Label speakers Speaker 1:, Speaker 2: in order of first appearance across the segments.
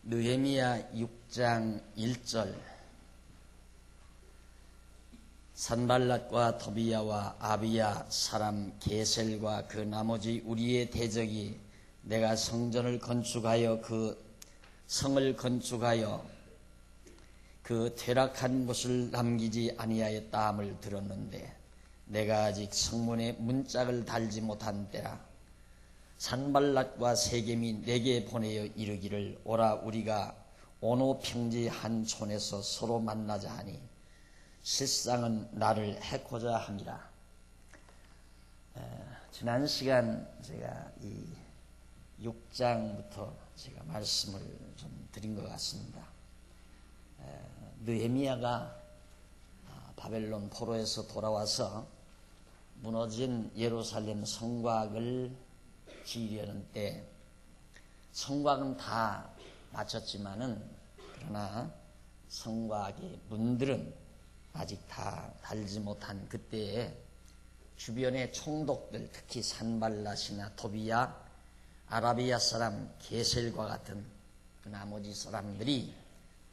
Speaker 1: 느헤미야 6장 1절. 산발랏과 도비야와 아비야 사람 게셀과 그 나머지 우리의 대적이 내가 성전을 건축하여 그 성을 건축하여 그 퇴락한 곳을 남기지 아니하였다 함을 들었는데 내가 아직 성문에 문짝을 달지 못한 때라. 산발랏과 세겜이 내게 보내어 이르기를 오라 우리가 오노 평지 한 촌에서 서로 만나자 하니 실상은 나를 해코자 함이라. 지난 시간 제가 이 6장부터 제가 말씀을 좀 드린 것 같습니다. 느헤미야가 바벨론 포로에서 돌아와서 무너진 예루살렘 성곽을 지으려는 때 성곽은 다 마쳤지만은 그러나 성곽의 문들은 아직 다 달지 못한 그때에 주변의 총독들, 특히 산발랏이나 도비야, 아라비아 사람 게셀과 같은 그 나머지 사람들이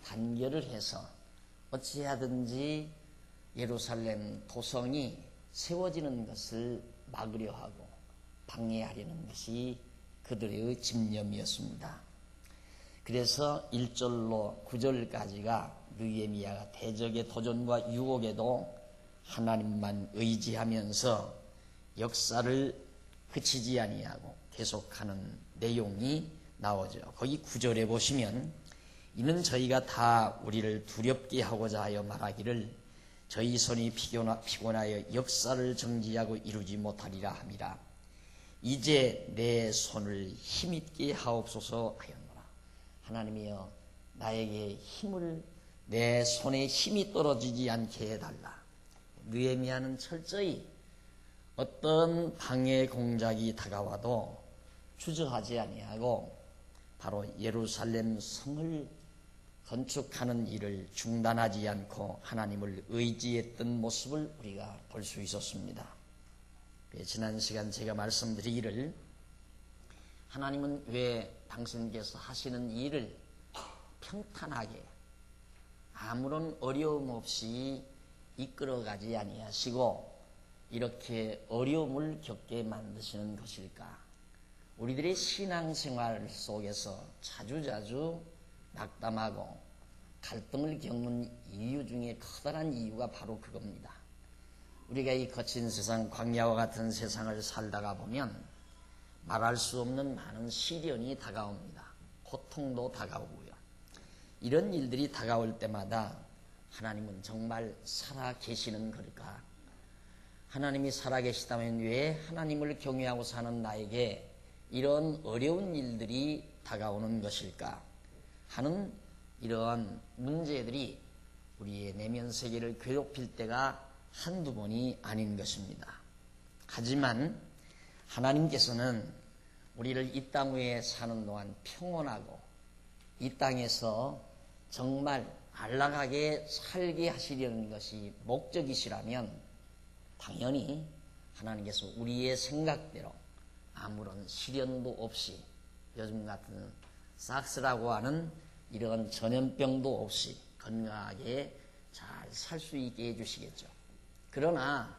Speaker 1: 단결을 해서 어찌하든지 예루살렘 도성이 세워지는 것을 막으려 하고 방해하려는 것이 그들의 집념이었습니다. 그래서 1절로 9절까지가 느헤미야가 대적의 도전과 유혹에도 하나님만 의지하면서 역사를 그치지 아니하고 계속하는 내용이 나오죠. 거기 9절에 보시면 이는 저희가 다 우리를 두렵게 하고자 하여 말하기를 저희 손이 피곤하여 역사를 정지하고 이루지 못하리라 함이라. 이제 내 손을 힘있게 하옵소서 하였노라. 하나님이여 나에게 힘을, 내 손에 힘이 떨어지지 않게 해달라. 느헤미야는 철저히 어떤 방해 공작이 다가와도 주저하지 아니하고 바로 예루살렘 성을 건축하는 일을 중단하지 않고 하나님을 의지했던 모습을 우리가 볼 수 있었습니다. 지난 시간 제가 말씀드리기를 하나님은 왜 당신께서 하시는 일을 평탄하게 아무런 어려움 없이 이끌어가지 아니하시고 이렇게 어려움을 겪게 만드시는 것일까? 우리들의 신앙생활 속에서 자주자주 낙담하고 갈등을 겪는 이유 중에 커다란 이유가 바로 그겁니다. 우리가 이 거친 세상, 광야와 같은 세상을 살다가 보면 말할 수 없는 많은 시련이 다가옵니다. 고통도 다가오고요. 이런 일들이 다가올 때마다 하나님은 정말 살아 계시는 걸까? 하나님이 살아 계시다면 왜 하나님을 경외하고 사는 나에게 이런 어려운 일들이 다가오는 것일까? 하는 이러한 문제들이 우리의 내면 세계를 괴롭힐 때가 한두 번이 아닌 것입니다. 하지만 하나님께서는 우리를 이 땅 위에 사는 동안 평온하고 이 땅에서 정말 안락하게 살게 하시려는 것이 목적이시라면 당연히 하나님께서 우리의 생각대로 아무런 시련도 없이 요즘 같은 삭스라고 하는 이런 전염병도 없이 건강하게 잘 살 수 있게 해주시겠죠. 그러나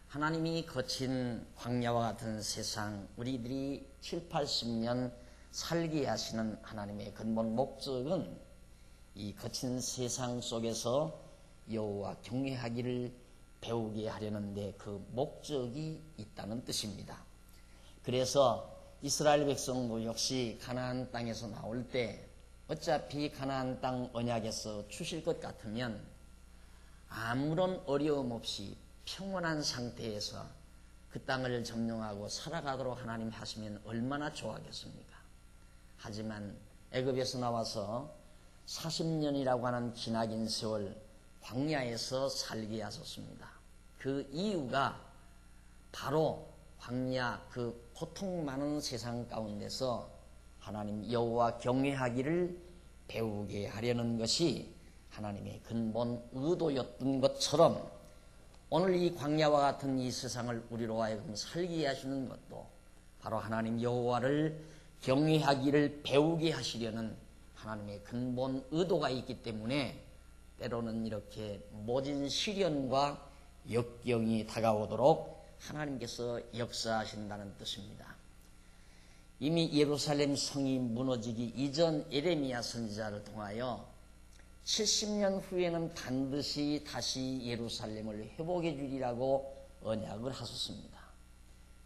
Speaker 1: 하나님이 거친 광야와 같은 세상 우리들이 7, 80년 살게 하시는 하나님의 근본 목적은 이 거친 세상 속에서 여호와 경외하기를 배우게 하려는데 그 목적이 있다는 뜻입니다. 그래서 이스라엘 백성도 역시 가나안 땅에서 나올 때 어차피 가나안 땅 언약에서 주실 것 같으면 아무런 어려움 없이 평온한 상태에서 그 땅을 점령하고 살아가도록 하나님 하시면 얼마나 좋아하겠습니까? 하지만 애굽에서 나와서 40년이라고 하는 기나긴 세월 광야에서 살게 하셨습니다. 그 이유가 바로 광야 그 고통 많은 세상 가운데서 하나님 여호와 경외하기를 배우게 하려는 것이 하나님의 근본 의도였던 것처럼 오늘 이 광야와 같은 이 세상을 우리로 하여금 살게 하시는 것도 바로 하나님 여호와를 경외하기를 배우게 하시려는 하나님의 근본 의도가 있기 때문에 때로는 이렇게 모진 시련과 역경이 다가오도록 하나님께서 역사하신다는 뜻입니다. 이미 예루살렘 성이 무너지기 이전 예레미야 선지자를 통하여 70년 후에는 반드시 다시 예루살렘을 회복해 주리라고 언약을 하셨습니다.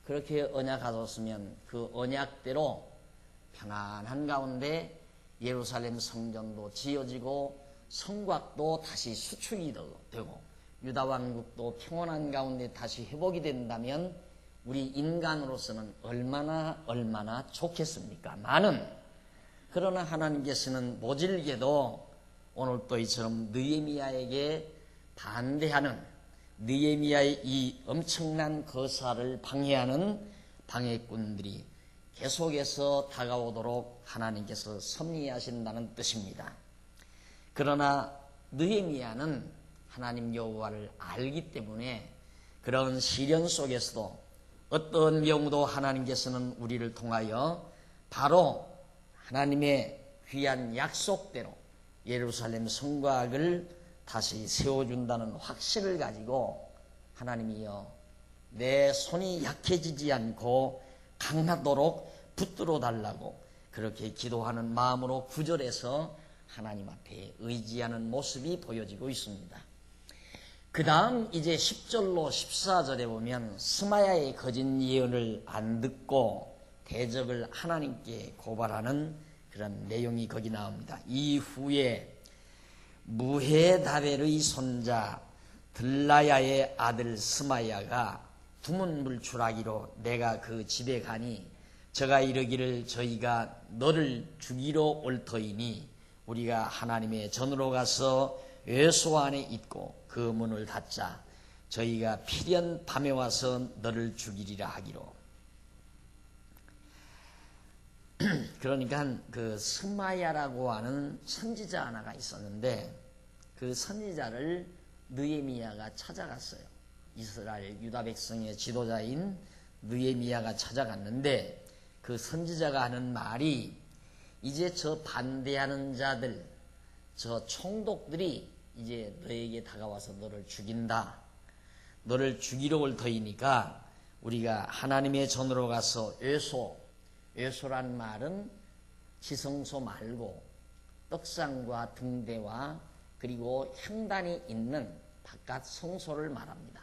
Speaker 1: 그렇게 언약하셨으면 그 언약대로 편안한 가운데 예루살렘 성전도 지어지고 성곽도 다시 수축이 되고 유다 왕국도 평온한 가운데 다시 회복이 된다면 우리 인간으로서는 얼마나 좋겠습니까? 그러나 하나님께서는 모질게도 오늘 또 이처럼 느헤미야에게 반대하는 느헤미야의 이 엄청난 거사를 방해하는 방해꾼들이 계속해서 다가오도록 하나님께서 섭리하신다는 뜻입니다. 그러나 느헤미야는 하나님 여호와를 알기 때문에 그런 시련 속에서도 어떤 경우도 하나님께서는 우리를 통하여 바로 하나님의 귀한 약속대로 예루살렘 성곽을 다시 세워준다는 확신을 가지고 하나님이여 내 손이 약해지지 않고 강하도록 붙들어 달라고 그렇게 기도하는 마음으로 구절해서 하나님 앞에 의지하는 모습이 보여지고 있습니다. 그 다음 이제 10절로 14절에 보면 스마야의 거짓 예언을 안 듣고 대적을 하나님께 고발하는 그런 내용이 거기 나옵니다. 이후에 무헤다벨의 손자 들라야의 아들 스마야가 두문불출하기로 내가 그 집에 가니 저가 이르기를 저희가 너를 죽이러 올 터이니 우리가 하나님의 전으로 가서 외소 안에 있고 그 문을 닫자 저희가 필연 밤에 와서 너를 죽이리라 하기로. 그러니까 그 스마야라고 하는 선지자 하나가 있었는데 그 선지자를 느헤미야가 찾아갔어요. 이스라엘 유다 백성의 지도자인 느헤미야가 찾아갔는데 그 선지자가 하는 말이 이제 저 반대하는 자들 저 총독들이 이제 너에게 다가와서 너를 죽인다. 너를 죽이러 올 터이니까 우리가 하나님의 전으로 가서 외소란 말은 지성소 말고 떡상과 등대와 그리고 향단이 있는 바깥 성소를 말합니다.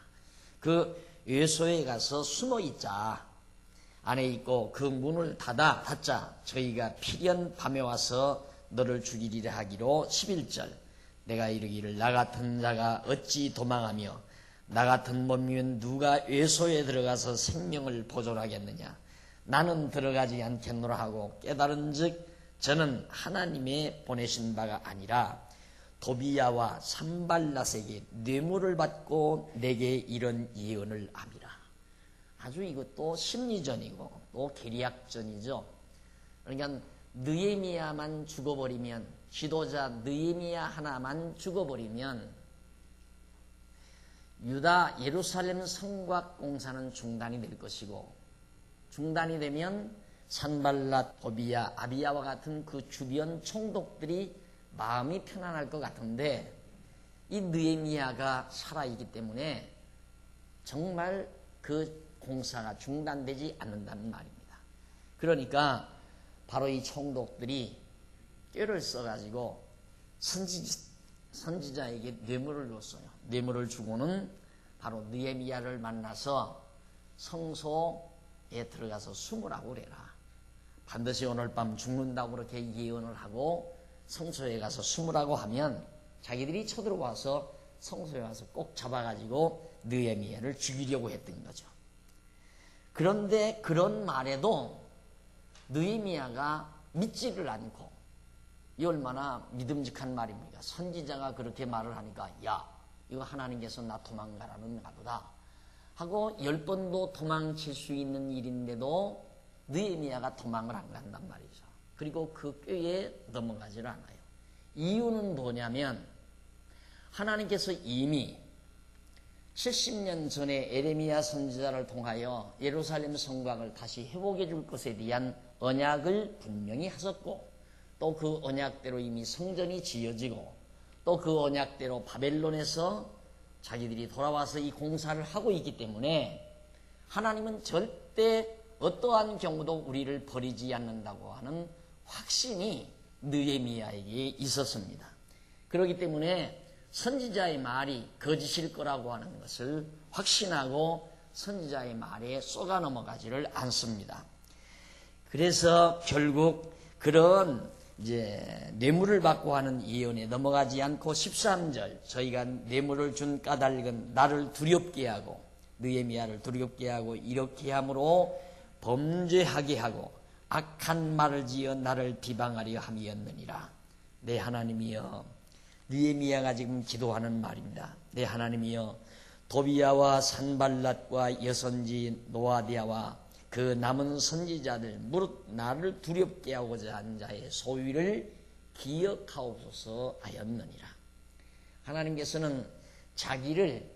Speaker 1: 그 외소에 가서 숨어 있자. 안에 있고 그 문을 닫자. 저희가 필연 밤에 와서 너를 죽이리라 하기로. 11절 내가 이르기를 나 같은 자가 어찌 도망하며 나 같은 몸이면 누가 외소에 들어가서 생명을 보존하겠느냐. 나는 들어가지 않겠노라 하고 깨달은즉 저는 하나님의 보내신 바가 아니라 도비야와 산발랏에게 뇌물을 받고 내게 이런 예언을 함이라. 아주 이것도 심리전이고 또 계략전이죠. 그러니까 느헤미야만 죽어버리면 지도자 느헤미야 하나만 죽어버리면 유다 예루살렘 성곽 공사는 중단이 될 것이고 중단이 되면 산발랏, 도비야, 아비야와 같은 그 주변 총독들이 마음이 편안할 것 같은데 이 느헤미야가 살아있기 때문에 정말 그 공사가 중단되지 않는다는 말입니다. 그러니까 바로 이 총독들이 꾀를 써가지고 선지자에게 뇌물을 줬어요. 뇌물을 주고는 바로 느헤미야를 만나서 성소에 들어가서 숨으라고 그래라. 반드시 오늘 밤 죽는다고 그렇게 예언을 하고 성소에 가서 숨으라고 하면 자기들이 쳐들어와서 성소에 와서 꼭 잡아가지고 느헤미야를 죽이려고 했던 거죠. 그런데 그런 말에도 느헤미야가 믿지를 않고 이 얼마나 믿음직한 말입니까? 선지자가 그렇게 말을 하니까 야 이거 하나님께서 나 도망가라는 가보다 하고 10번도 도망칠 수 있는 일인데도 느헤미야가 도망을 안 간단 말이죠. 그리고 그 꾀에 넘어가지를 않아요. 이유는 뭐냐면 하나님께서 이미 70년 전에 에레미야 선지자를 통하여 예루살렘 성곽을 다시 회복해 줄 것에 대한 언약을 분명히 하셨고 또 그 언약대로 이미 성전이 지어지고 또 그 언약대로 바벨론에서 자기들이 돌아와서 이 공사를 하고 있기 때문에 하나님은 절대 어떠한 경우도 우리를 버리지 않는다고 하는 확신이 느헤미야에게 있었습니다. 그렇기 때문에 선지자의 말이 거짓일 거라고 하는 것을 확신하고 선지자의 말에 쏘가 넘어가지를 않습니다. 그래서 결국 그런 이제 뇌물을 받고 하는 예언에 넘어가지 않고 13절 저희가 뇌물을 준 까닭은 나를 두렵게 하고 느헤미야를 두렵게 하고 이렇게 함으로 범죄하게 하고 악한 말을 지어 나를 비방하려 함이었느니라. 내 하나님이여, 느헤미야가 지금 기도하는 말입니다. 내 하나님이여, 도비야와 산발랏과 여선지 노아디아와 그 남은 선지자들 무릇 나를 두렵게 하고자 한 자의 소위를 기억하옵소서 하였느니라. 하나님께서는 자기를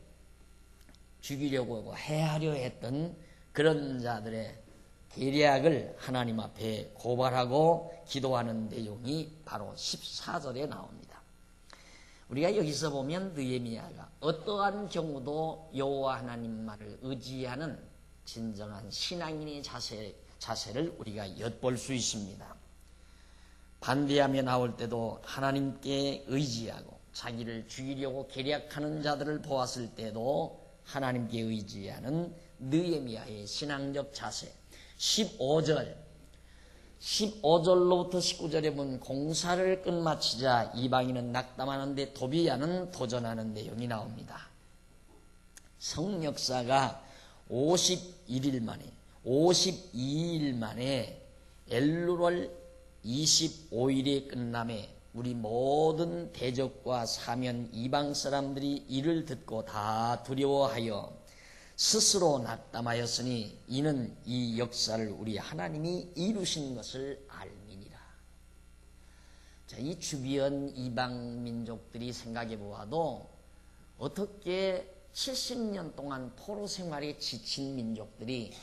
Speaker 1: 죽이려고 하고 해하려 했던 그런 자들의 계략을 하나님 앞에 고발하고 기도하는 내용이 바로 14절에 나옵니다. 우리가 여기서 보면 느헤미야가 어떠한 경우도 여호와 하나님 말을 의지하는 진정한 신앙인의 자세를 우리가 엿볼 수 있습니다. 반대하며 나올 때도 하나님께 의지하고 자기를 죽이려고 계략하는 자들을 보았을 때도 하나님께 의지하는 느헤미야의 신앙적 자세. 15절로부터 19절에 보면 공사를 끝마치자 이방인은 낙담하는데 도비야는 도전하는 내용이 나옵니다. 성역사가 51일 만에 52일 만에 엘루월 25일에 끝남에 우리 모든 대적과 사면 이방 사람들이 이를 듣고 다 두려워하여 스스로 낙담하였으니 이는 이 역사를 우리 하나님이 이루신 것을 알미니라. 자, 이 주변 이방 민족들이 생각해 보아도 어떻게 70년 동안 포로 생활에 지친 민족들이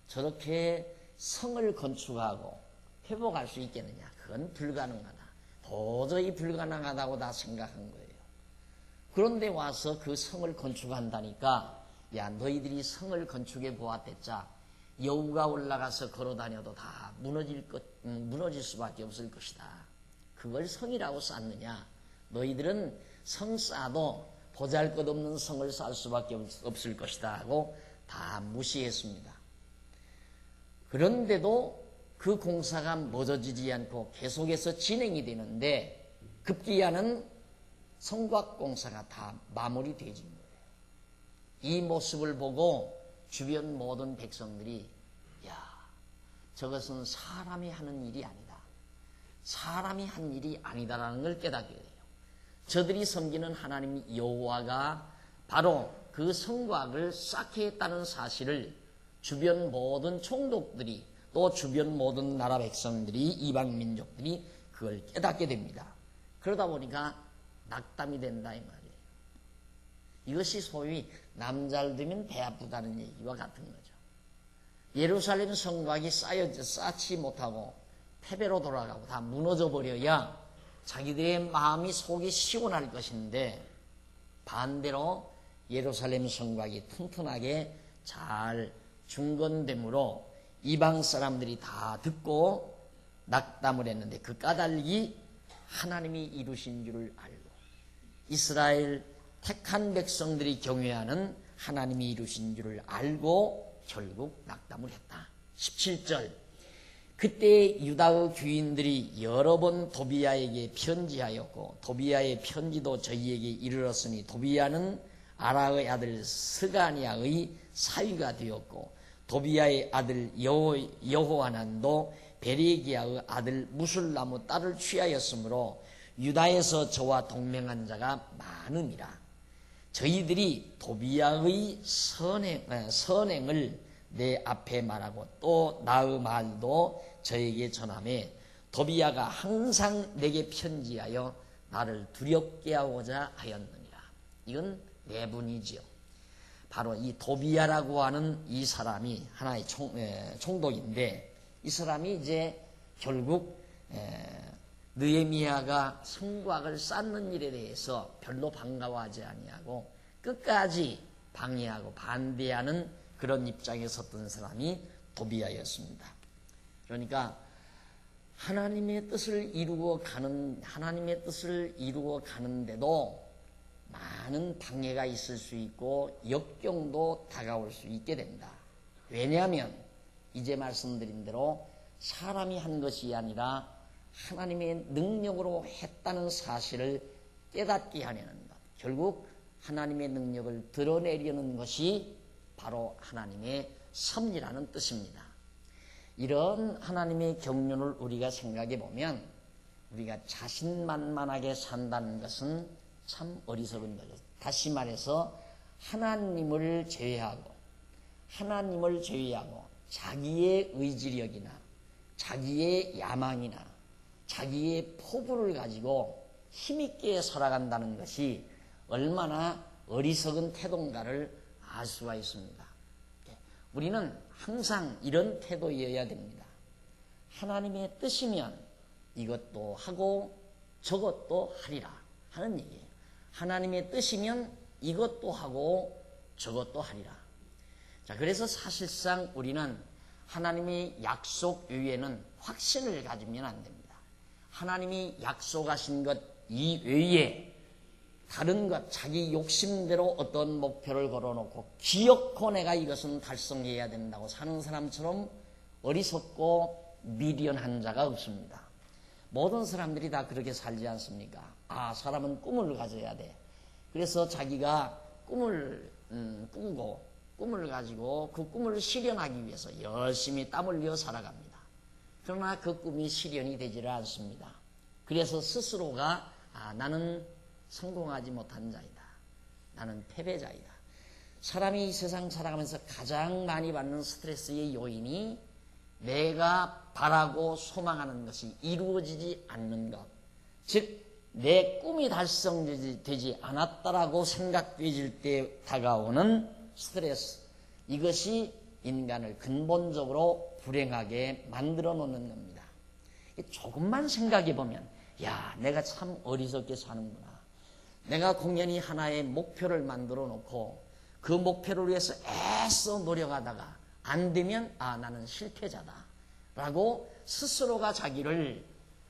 Speaker 1: 저렇게 성을 건축하고 회복할 수 있겠느냐? 그건 불가능하다. 도저히 불가능하다고 다 생각한 거예요. 그런데 와서 그 성을 건축한다니까, 야, 너희들이 성을 건축해 보았댔자 여우가 올라가서 걸어다녀도 다 무너질 수밖에 없을 것이다. 그걸 성이라고 쌓느냐? 너희들은 성 쌓아도 보잘것없는 성을 쌓을 수밖에 없을 것이다 하고 다 무시했습니다. 그런데도 그 공사가 멎어지지 않고 계속해서 진행이 되는데 급기야는 성곽 공사가 다 마무리되어진 거예요. 이 모습을 보고 주변 모든 백성들이 야, 저것은 사람이 하는 일이 아니다. 사람이 한 일이 아니다라는 걸 깨닫게 돼요. 저들이 섬기는 하나님 여호와가 바로 그 성곽을 쌓게 했다는 사실을 주변 모든 총독들이 또 주변 모든 나라 백성들이 이방 민족들이 그걸 깨닫게 됩니다. 그러다 보니까 낙담이 된다 이 말이에요. 이것이 소위 남 잘 되면 배 아프다는 얘기와 같은 거죠. 예루살렘 성곽이 쌓지 못하고 패배로 돌아가고 다 무너져 버려야 자기들의 마음이 속이 시원할 것인데 반대로 예루살렘 성곽이 튼튼하게 잘 중건됨으로 이방 사람들이 다 듣고 낙담을 했는데 그 까닭이 하나님이 이루신 줄을 알고 이스라엘 택한 백성들이 경외하는 하나님이 이루신 줄을 알고 결국 낙담을 했다. 17절 그때 유다의 귀인들이 여러 번 도비야에게 편지하였고 도비야의 편지도 저희에게 이르렀으니 도비야는 아라의 아들 스가니아의 사위가 되었고 도비야의 아들 여호하난도 베레기야의 아들 무술나무 딸을 취하였으므로 유다에서 저와 동맹한 자가 많음이라. 저희들이 도비야의 선행을 내 앞에 말하고 또 나의 말도 저에게 전하매 도비야가 항상 내게 편지하여 나를 두렵게 하고자 하였느니라. 이건 내분이지요. 바로 이 도비야라고 하는 이 사람이 하나의 총독인데 이 사람이 이제 결국 느헤미야가 성곽을 쌓는 일에 대해서 별로 반가워하지 아니하고 끝까지 방해하고 반대하는 그런 입장에 섰던 사람이 도비야였습니다. 그러니까 하나님의 뜻을 이루어 가는데도 많은 방해가 있을 수 있고 역경도 다가올 수 있게 된다. 왜냐하면 이제 말씀드린 대로 사람이 한 것이 아니라 하나님의 능력으로 했다는 사실을 깨닫게 하려는 것. 결국 하나님의 능력을 드러내려는 것이 바로 하나님의 섭리라는 뜻입니다. 이런 하나님의 경륜을 우리가 생각해 보면 우리가 자신만만하게 산다는 것은 참 어리석은 거죠. 다시 말해서 하나님을 제외하고 자기의 의지력이나 자기의 야망이나 자기의 포부를 가지고 힘있게 살아간다는 것이 얼마나 어리석은 태도인가를 알 수가 있습니다. 우리는 항상 이런 태도여야 됩니다. 하나님의 뜻이면 이것도 하고 저것도 하리라 하는 얘기예요. 하나님의 뜻이면 이것도 하고 저것도 하리라. 자, 그래서 사실상 우리는 하나님의 약속 외에는 확신을 가지면 안 됩니다. 하나님이 약속하신 것 이외에 다른 것, 자기 욕심대로 어떤 목표를 걸어놓고 기어코 내가 이것은 달성해야 된다고 사는 사람처럼 어리석고 미련한 자가 없습니다. 모든 사람들이 다 그렇게 살지 않습니까? 사람은 꿈을 가져야 돼. 그래서 자기가 꿈을 꾸고 꿈을 가지고 그 꿈을 실현하기 위해서 열심히 땀 흘려 살아갑니다. 그러나 그 꿈이 실현이 되지를 않습니다. 그래서 스스로가 나는 성공하지 못한 자이다. 나는 패배자이다. 사람이 이 세상 살아가면서 가장 많이 받는 스트레스의 요인이 내가 바라고 소망하는 것이 이루어지지 않는 것. 즉, 내 꿈이 달성되지 않았다라고 생각되질 때 다가오는 스트레스. 이것이 인간을 근본적으로 불행하게 만들어 놓는 겁니다. 조금만 생각해 보면, 내가 참 어리석게 사는구나. 내가 공연히 하나의 목표를 만들어 놓고 그 목표를 위해서 애써 노력하다가 안 되면 나는 실패자다 라고 스스로가 자기를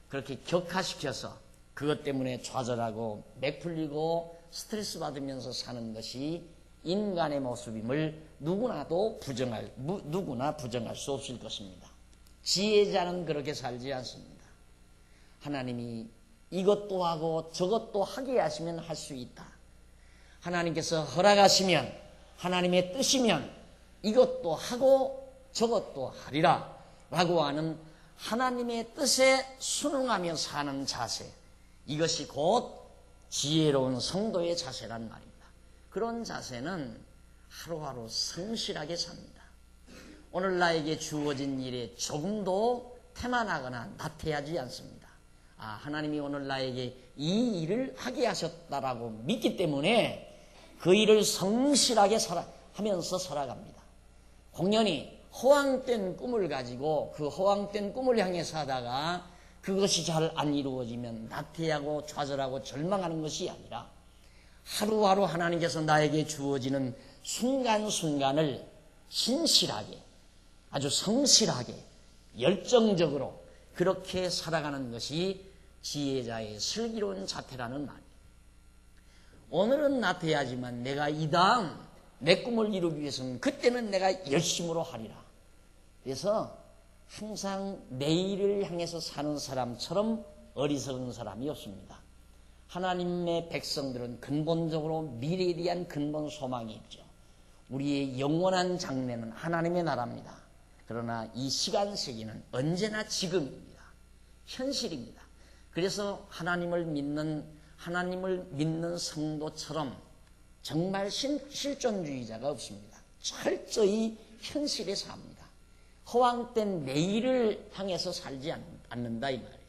Speaker 1: 그렇게 격하시켜서 그것 때문에 좌절하고 맥풀리고 스트레스 받으면서 사는 것이 인간의 모습임을 누구나 부정할 수 없을 것입니다. 지혜자는 그렇게 살지 않습니다. 하나님이 이것도 하고 저것도 하게 하시면 할 수 있다. 하나님께서 허락하시면 하나님의 뜻이면 이것도 하고 저것도 하리라 라고 하는 하나님의 뜻에 순응하며 사는 자세, 이것이 곧 지혜로운 성도의 자세란 말입니다. 그런 자세는 하루하루 성실하게 삽니다. 오늘 나에게 주어진 일에 조금도 태만하거나 나태하지 않습니다. 하나님이 오늘 나에게 이 일을 하게 하셨다라고 믿기 때문에 그 일을 성실하게 하면서 살아갑니다. 공연히 허황된 꿈을 가지고 그 허황된 꿈을 향해 사다가 그것이 잘 안 이루어지면 나태하고 좌절하고 절망하는 것이 아니라 하루하루 하나님께서 나에게 주어지는 순간순간을 신실하게, 아주 성실하게, 열정적으로 그렇게 살아가는 것이 지혜자의 슬기로운 자태라는 말이에요. 오늘은 나태하지만 내가 이 다음 내 꿈을 이루기 위해서는 그때는 내가 열심으로 하리라. 그래서 항상 내일을 향해서 사는 사람처럼 어리석은 사람이 없습니다. 하나님의 백성들은 근본적으로 미래에 대한 근본 소망이 있죠. 우리의 영원한 장래는 하나님의 나라입니다. 그러나 이 시간 세기는 언제나 지금입니다. 현실입니다. 그래서 하나님을 믿는 성도처럼 정말 실존주의자가 없습니다. 철저히 현실에 삽니다. 허황된 내일을 향해서 살지 않는다 이 말이에요.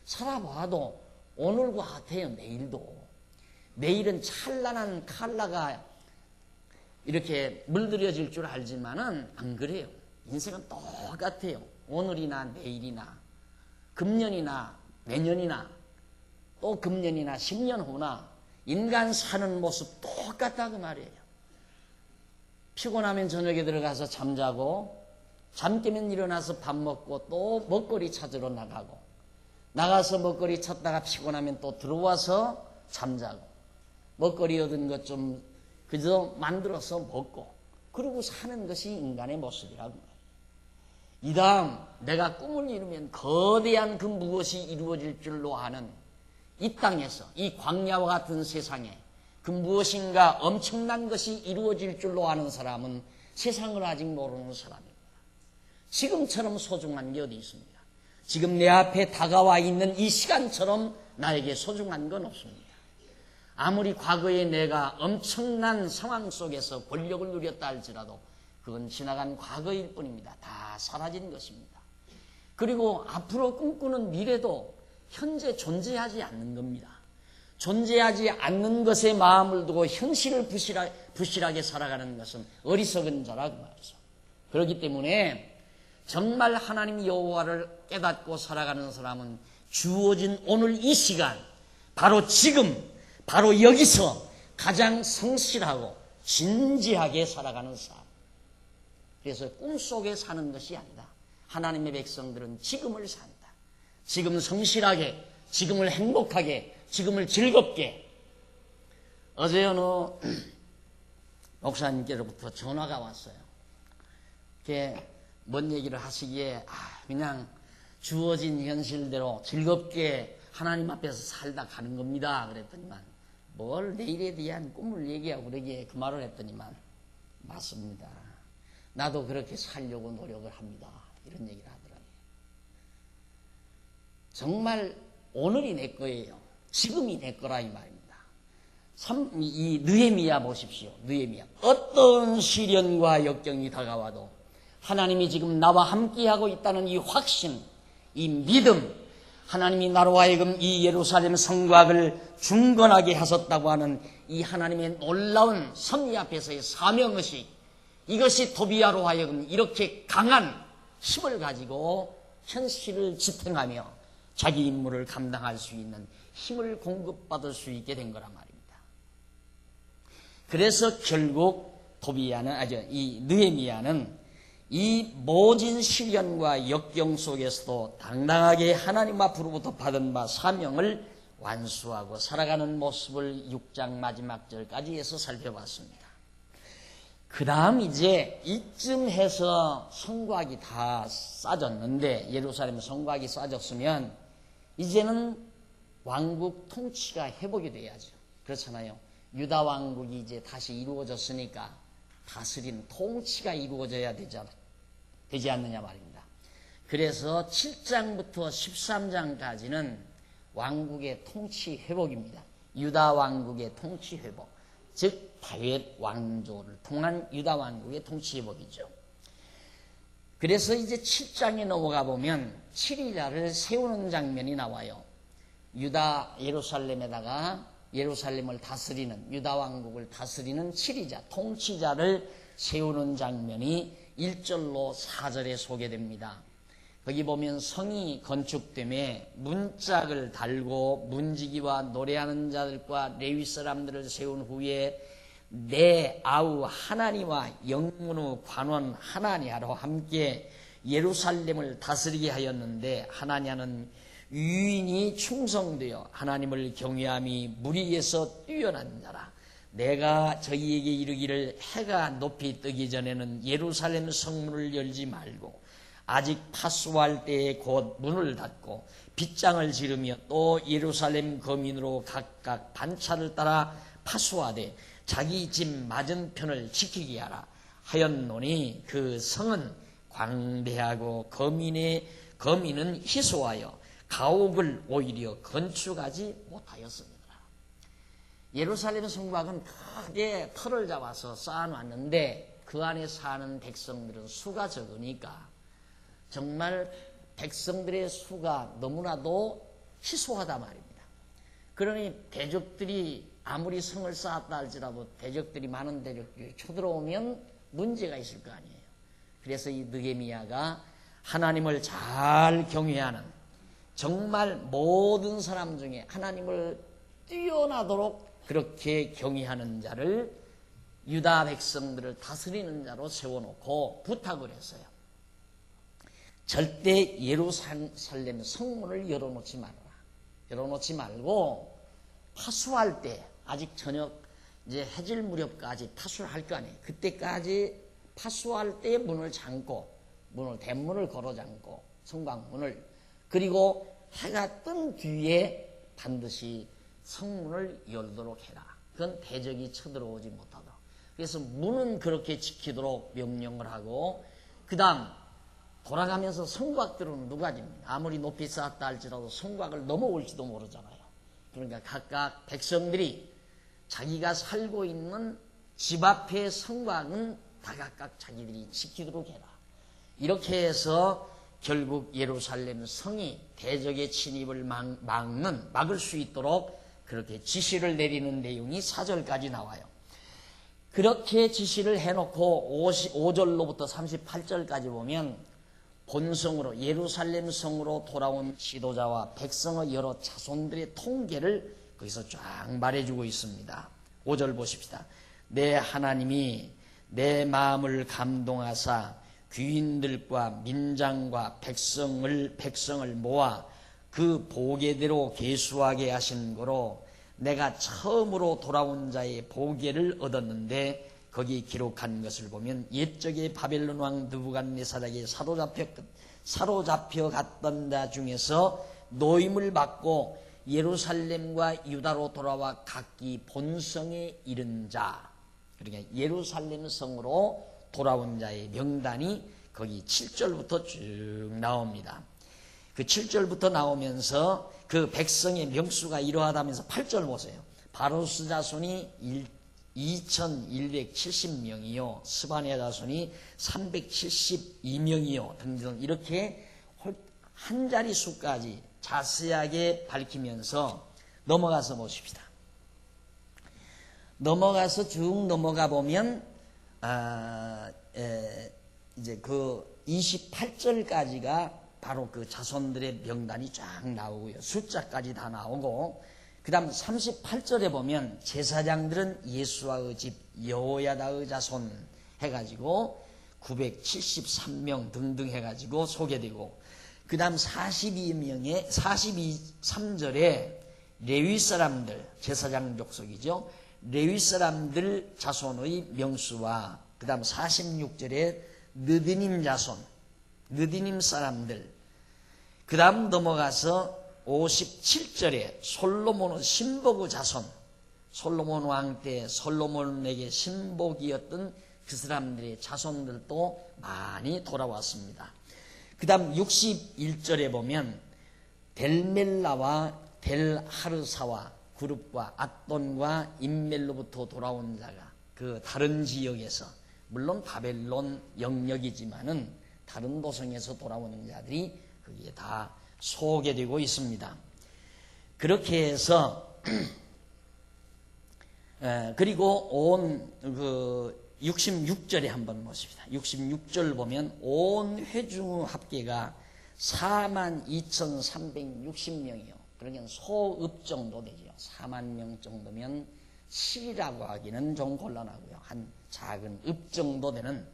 Speaker 1: 살아봐도 오늘과 같아요. 내일은 찬란한 칼라가 이렇게 물들여질 줄 알지만은 안 그래요. 인생은 똑같아요. 오늘이나 내일이나 금년이나 내년이나 또 금년이나 10년 후나 인간 사는 모습 똑같다 그 말이에요. 피곤하면 저녁에 들어가서 잠자고 잠 깨면 일어나서 밥 먹고 또 먹거리 찾으러 나가고 나가서 먹거리 찾다가 피곤하면 또 들어와서 잠자고 먹거리 얻은 것 좀 그저 만들어서 먹고 그러고 사는 것이 인간의 모습이라고 말이에요. 이 다음 내가 꿈을 이루면 거대한 그 무엇이 이루어질 줄로 아는 이 땅에서 이 광야와 같은 세상에 그 무엇인가 엄청난 것이 이루어질 줄로 아는 사람은 세상을 아직 모르는 사람입니다. 지금처럼 소중한 게 어디 있습니까? 지금 내 앞에 다가와 있는 이 시간처럼 나에게 소중한 건 없습니다. 아무리 과거에 내가 엄청난 상황 속에서 권력을 누렸다 할지라도 그건 지나간 과거일 뿐입니다. 다 사라진 것입니다. 그리고 앞으로 꿈꾸는 미래도 현재 존재하지 않는 겁니다. 존재하지 않는 것에 마음을 두고 현실을 부실하게 살아가는 것은 어리석은 자라고 말이죠. 그렇기 때문에 정말 하나님 여호와를 깨닫고 살아가는 사람은 주어진 오늘 이 시간, 바로 지금, 바로 여기서 가장 성실하고 진지하게 살아가는 삶. 그래서 꿈속에 사는 것이 아니다. 하나님의 백성들은 지금을 산다. 지금 성실하게, 지금을 행복하게, 지금을 즐겁게. 어제 어느 목사님께로부터 전화가 왔어요. 이렇게 뭔 얘기를 하시기에 그냥 주어진 현실대로 즐겁게 하나님 앞에서 살다 가는 겁니다. 그랬더니만 뭘 내일에 대한 꿈을 얘기하고 그러기에 그 말을 했더니만 맞습니다. 나도 그렇게 살려고 노력을 합니다. 이런 얘기를 하더라고요. 정말 오늘이 내 거예요. 지금이 내 거라 이 말입니다. 이 느헤미야 보십시오. 느헤미야. 어떤 시련과 역경이 다가와도 하나님이 지금 나와 함께하고 있다는 이 확신, 이 믿음, 하나님이 나로 하여금 이 예루살렘 성곽을 중건하게 하셨다고 하는 이 하나님의 놀라운 섭리 앞에서의 사명의식, 이것이 도비야로 하여금 이렇게 강한 힘을 가지고 현실을 지탱하며 자기 임무를 감당할 수 있는 힘을 공급받을 수 있게 된 거란 말입니다. 그래서 결국 이 느헤미야는 이 모진 시련과 역경 속에서도 당당하게 하나님 앞으로부터 받은 바 사명을 완수하고 살아가는 모습을 6장 마지막 절까지 해서 살펴봤습니다. 그 다음 이제 이쯤 해서 성곽이 다 쌓아졌는데, 예루살렘 성곽이 쌓아졌으면 이제는 왕국 통치가 회복이 돼야죠. 그렇잖아요. 유다 왕국이 이제 다시 이루어졌으니까 다스리는 통치가 이루어져야 되지 않느냐 말입니다. 그래서 7장부터 13장까지는 왕국의 통치 회복입니다. 유다 왕국의 통치 회복, 즉 다윗 왕조를 통한 유다 왕국의 통치 회복이죠. 그래서 이제 7장에 넘어가 보면 7일야를 세우는 장면이 나와요. 유다 예루살렘에다가 예루살렘을 다스리는, 유다 왕국을 다스리는 7위자, 통치자를 세우는 장면이 1절로 4절에 소개됩니다. 거기 보면 성이 건축됨에 문짝을 달고 문지기와 노래하는 자들과 레위 사람들을 세운 후에 내 아우 하나니와 영문의 관원 하나니아로 함께 예루살렘을 다스리게 하였는데, 하나니아는 유인이 충성되어 하나님을 경외함이 무리에서 뛰어난 자라. 내가 저희에게 이르기를 해가 높이 뜨기 전에는 예루살렘 성문을 열지 말고 아직 파수할 때에 곧 문을 닫고 빗장을 지르며 또 예루살렘 거민으로 각각 반차를 따라 파수하되 자기 집 맞은편을 지키게 하라 하였노니, 그 성은 광대하고 거민은 희소하여 가옥을 오히려 건축하지 못하였습니다. 예루살렘 성곽은 크게 터를 잡아서 쌓아놨는데 그 안에 사는 백성들은 수가 적으니까 정말 백성들의 수가 너무나도 희소하다 말입니다. 그러니 대적들이 아무리 성을 쌓았다 할지라도 대적들이, 많은 대적들이 쳐들어오면 문제가 있을 거 아니에요. 그래서 이 느헤미야가 하나님을 잘 경외하는, 정말 모든 사람 중에 하나님을 뛰어나도록 그렇게 경외하는 자를 유다 백성들을 다스리는 자로 세워놓고 부탁을 했어요. 절대 예루살렘 성문을 열어놓지 말아라. 열어놓지 말고 파수할 때 아직 저녁 이제 해질 무렵까지 파수를 할 거 아니에요. 그때까지 파수할 때 문을 잠고 대문을 걸어 잠고 성곽문을 그리고 해가 뜬 뒤에 반드시 성문을 열도록 해라. 그건 대적이 쳐들어오지 못하도록. 그래서 문은 그렇게 지키도록 명령을 하고 그 다음 돌아가면서 성곽들은 누가 집니까? 아무리 높이 쌓았다 할지라도 성곽을 넘어올지도 모르잖아요. 그러니까 각각 백성들이 자기가 살고 있는 집 앞의 성곽은 다 각각 자기들이 지키도록 해라. 이렇게 해서 결국 예루살렘 성이 대적의 침입을 막을 수 있도록 그렇게 지시를 내리는 내용이 4절까지 나와요. 그렇게 지시를 해놓고 5절로부터 38절까지 보면 본성으로 예루살렘 성으로 돌아온 지도자와 백성의 여러 자손들의 통계를 거기서 쫙 말해주고 있습니다. 5절 보십시다. 내 하나님이 내 마음을 감동하사 귀인들과 민장과 백성을 모아 그 보게대로 계수하게 하신 거로 내가 처음으로 돌아온 자의 보게를 얻었는데 거기 기록한 것을 보면 옛적에 바벨론 왕 느부갓네살에게 사로잡혀 갔던 자 중에서 노임을 받고 예루살렘과 유다로 돌아와 각기 본성에 이른 자, 그러니까 예루살렘 성으로 돌아온 자의 명단이 거기 7절부터 쭉 나옵니다. 그 7절부터 나오면서 그 백성의 명수가 이러하다면서 8절 보세요. 바로스 자손이 2170명이요 스바냐 자손이 372명이요 등등 이렇게 한 자릿수까지 자세하게 밝히면서 넘어가서 보십시다. 넘어가서 쭉 넘어가 보면 이제 그 28절까지가 바로 그 자손들의 명단이 쫙 나오고요. 숫자까지 다 나오고 그 다음 38절에 보면 제사장들은 예수아의 집 여호야다의 자손 해가지고 973명 등등 해가지고 소개되고 그 다음 43절에 레위 사람들 제사장 족속이죠. 레위 사람들 자손의 명수와 그 다음 46절에 느디님 자손 느디님 사람들 그 다음 넘어가서 57절에 솔로몬의 신복의 자손 솔로몬 왕 때 솔로몬에게 신복이었던 그 사람들의 자손들도 많이 돌아왔습니다. 그 다음 61절에 보면 델멜라와 델하르사와 그룹과 앗돈과 인멜로부터 돌아온 자가 그 다른 지역에서 물론 바벨론 영역이지만은 다른 도성에서 돌아오는 자들이 거기에 다 소개되고 있습니다. 그렇게 해서 그리고 온 그 66절에 한번 보십시다. 66절 보면 온 회중 합계가 42,360명이요. 그러니까 소읍 정도 되죠. 4만 명 정도면 시라고 하기는 좀 곤란하고요. 한 작은 읍 정도 되는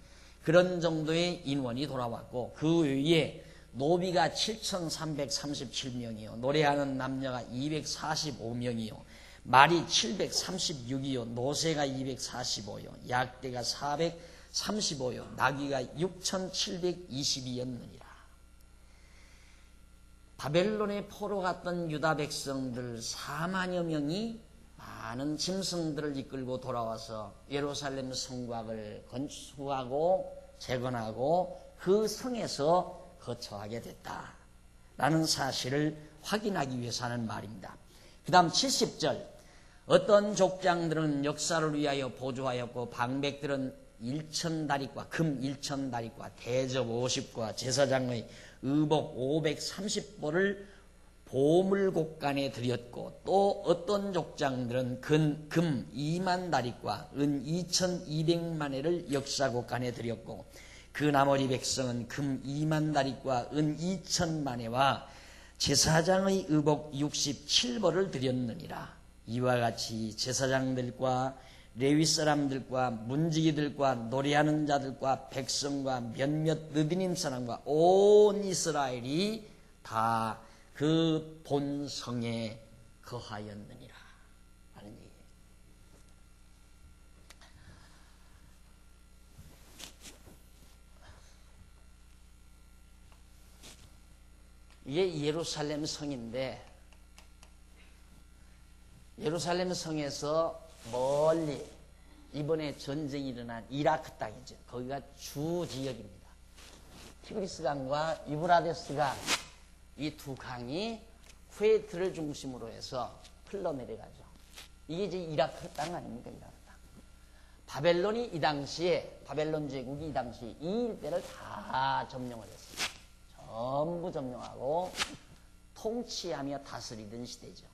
Speaker 1: 그런 정도의 인원이 돌아왔고 그 외에 노비가 7,337명이요. 노래하는 남녀가 245명이요. 말이 736이요. 노새가 245요. 약대가 435요. 나귀가 6,722였느니라. 바벨론에 포로 갔던 유다 백성들 4만여 명이 많은 짐승들을 이끌고 돌아와서 예루살렘 성곽을 건축하고 재건하고 그 성에서 거처하게 됐다라는 사실을 확인하기 위해서 하는 말입니다. 그 다음 70절 어떤 족장들은 역사를 위하여 보조하였고 방백들은 1,000다리과 금 1,000다리과 대접 50과 제사장의 의복 530보를 보물곡간에 드렸고 또 어떤 족장들은 금 2만 다리과 은 2,200만회를 역사곡간에 드렸고 그 나머지 백성은 금 2만 다리과 은 2,000만회와 제사장의 의복 67벌을 드렸느니라. 이와 같이 제사장들과 레위 사람들과 문지기들과 노래하는 자들과 백성과 몇몇 느디님 사람과 온 이스라엘이 다 그 본성에 거하였느니라 하는 얘기예요. 이게 예루살렘 성인데, 예루살렘 성에서 멀리 이번에 전쟁이 일어난 이라크 땅이죠. 거기가 주 지역입니다. 티그리스 강과 유브라데스강, 이 두 강이 쿠웨이트를 중심으로 해서 흘러내려가죠. 이게 이제 이라크 땅 아닙니까? 이라크 땅. 바벨론이 이 당시에, 바벨론 제국이 이 당시에 이 일대를 다 점령을 했어요. 전부 점령하고 통치하며 다스리던 시대죠.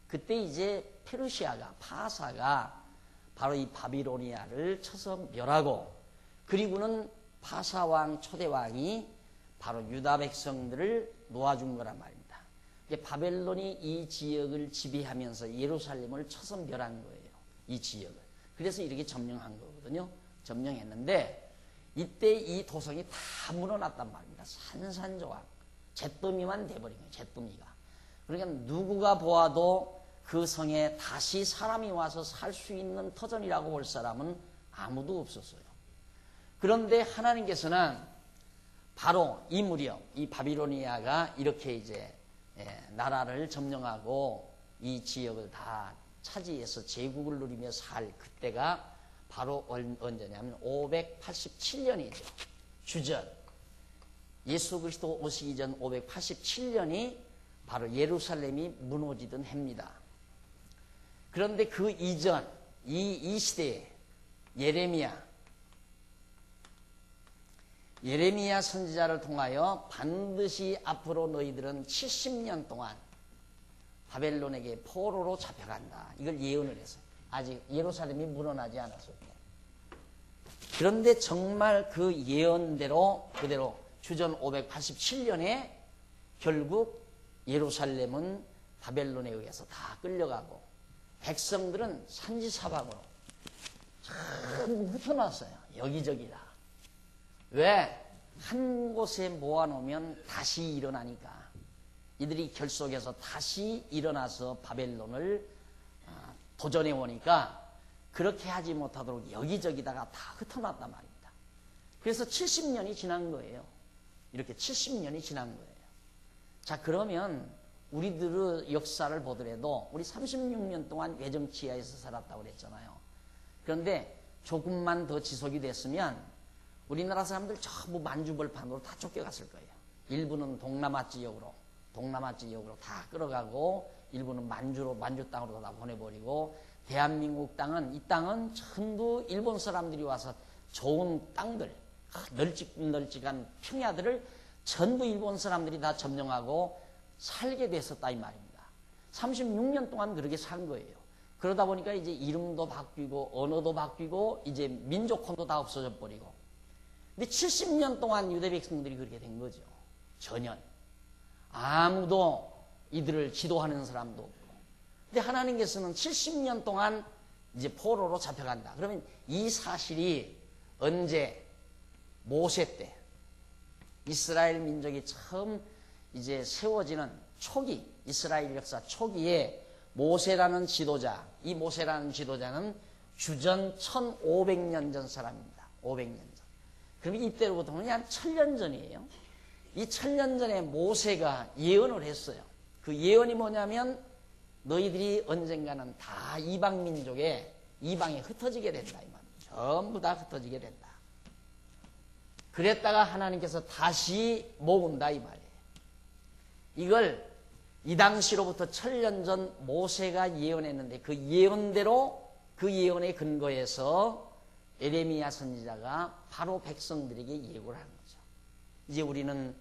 Speaker 1: 그때 이제 페르시아가, 파사가 바로 이 바비로니아를 쳐서 멸하고, 그리고는 파사왕 초대왕이 바로 유다 백성들을 놓아준 거란 말입니다. 이제 바벨론이 이 지역을 지배하면서 예루살렘을 쳐서 멸한 거예요. 이 지역을. 그래서 이렇게 점령한 거거든요. 점령했는데 이때 이 도성이 다 무너났단 말입니다. 산산조각. 잿더미만 돼버린 거예요. 잿더미가. 그러니까 누구가 보아도 그 성에 다시 사람이 와서 살 수 있는 터전이라고 볼 사람은 아무도 없었어요. 그런데 하나님께서는 바로 이 무렵, 이 바비로니아가 이렇게 이제 나라를 점령하고 이 지역을 다 차지해서 제국을 누리며 살 그때가 바로 언제냐면 587년이죠. 주전. 예수 그리스도 오시기 전 587년이 바로 예루살렘이 무너지던 해입니다. 그런데 그 이전, 이 시대에 예레미야 선지자를 통하여 반드시 앞으로 너희들은 70년 동안 바벨론에게 포로로 잡혀간다. 이걸 예언을 했어요. 아직 예루살렘이 무너나지 않았을 때. 그런데 정말 그 예언대로 그대로 주전 587년에 결국 예루살렘은 바벨론에 의해서 다 끌려가고 백성들은 산지사방으로 전부 흩어놨어요. 여기저기다. 왜? 한 곳에 모아놓으면 다시 일어나니까. 이들이 결속해서 다시 일어나서 바벨론을 도전해 오니까 그렇게 하지 못하도록 여기저기다가 다 흩어놨단 말입니다. 그래서 70년이 지난 거예요. 이렇게 70년이 지난 거예요. 자, 그러면 우리들의 역사를 보더라도 우리 36년 동안 외정치하에서 살았다고 그랬잖아요. 그런데 조금만 더 지속이 됐으면 우리나라 사람들 전부 만주벌판으로 다 쫓겨갔을 거예요. 일부는 동남아 지역으로 다 끌어가고, 일부는 만주 땅으로 다 보내버리고, 대한민국 땅은, 이 땅은 전부 일본 사람들이 와서 좋은 땅들, 널찍한 평야들을 전부 일본 사람들이 다 점령하고 살게 됐었다 이 말입니다. 36년 동안 그렇게 산 거예요. 그러다 보니까 이제 이름도 바뀌고 언어도 바뀌고 이제 민족혼도 다 없어져 버리고. 근데 70년 동안 유대 백성들이 그렇게 된 거죠. 전혀. 아무도 이들을 지도하는 사람도 없고. 근데 하나님께서는 70년 동안 이제 포로로 잡혀간다. 그러면 이 사실이 언제? 모세 때. 이스라엘 민족이 처음 이제 세워지는 초기, 이스라엘 역사 초기에 모세라는 지도자, 이 모세라는 지도자는 주전 1500년 전 사람입니다. 500년 전. 그럼 이때로부터는 한 1000년 전이에요. 이 1000년 전에 모세가 예언을 했어요. 그 예언이 뭐냐면 너희들이 언젠가는 다 이방 민족에, 이방에 흩어지게 된다 이 말입니다. 전부 다 흩어지게 된다. 그랬다가 하나님께서 다시 모은다 이 말이에요. 이걸 이 당시로부터 1000년 전 모세가 예언했는데 그 예언대로, 그 예언에 근거해서 예레미야 선지자가 바로 백성들에게 예고를 한 거죠. 이제 우리는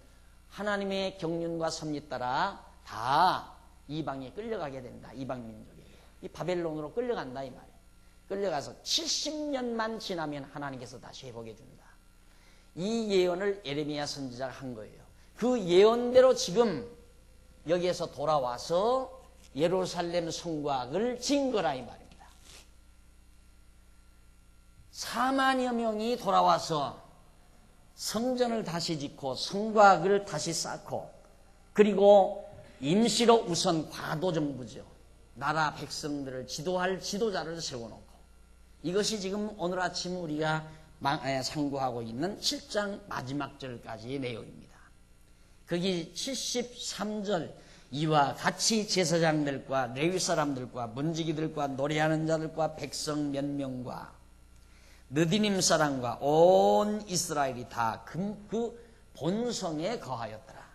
Speaker 1: 하나님의 경륜과 섭리 따라 다 이방에 끌려가게 된다. 이방 민족에게. 이 바벨론으로 끌려간다 이 말이에요. 끌려가서 70년만 지나면 하나님께서 다시 회복해 준다. 이 예언을 예레미야 선지자가 한 거예요. 그 예언대로 지금 여기에서 돌아와서 예루살렘 성곽을 진 거라 이 말입니다. 4만여 명이 돌아와서 성전을 다시 짓고 성곽을 다시 쌓고, 그리고 임시로 우선 과도정부죠. 나라 백성들을 지도할 지도자를 세워놓고, 이것이 지금 오늘 아침 우리가 상고하고 있는 7장 마지막 절까지의 내용입니다. 거기 73절, 이와 같이 제사장들과 레위 사람들과 문지기들과 노래하는 자들과 백성 몇 명과 느디님 사람과 온 이스라엘이 다 그 본성에 거하였더라.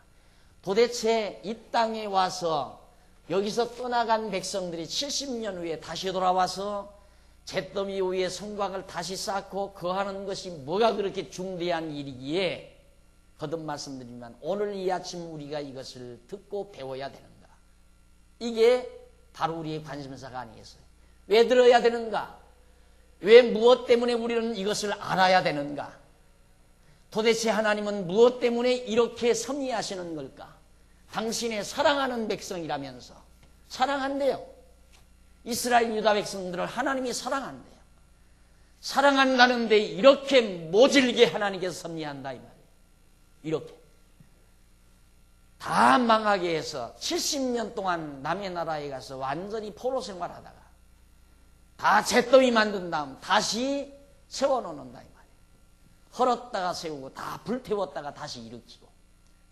Speaker 1: 도대체 이 땅에 와서 여기서 떠나간 백성들이 70년 후에 다시 돌아와서 잿더미 위에 성곽을 다시 쌓고 거하는 것이 뭐가 그렇게 중대한 일이기에, 거듭 말씀드리지만 오늘 이 아침 우리가 이것을 듣고 배워야 되는가? 이게 바로 우리의 관심사가 아니겠어요? 왜 들어야 되는가? 왜 무엇 때문에 우리는 이것을 알아야 되는가? 도대체 하나님은 무엇 때문에 이렇게 섭리하시는 걸까? 당신의 사랑하는 백성이라면서 사랑한대요. 이스라엘 유다 백성들을 하나님이 사랑한대요. 사랑한다는데 이렇게 모질게 하나님께서 섭리한다 이 말이에요. 이렇게 다 망하게 해서 70년 동안 남의 나라에 가서 완전히 포로 생활하다가 다 잿더미 만든 다음 다시 세워놓는다 이 말이에요. 헐었다가 세우고 다 불태웠다가 다시 일으키고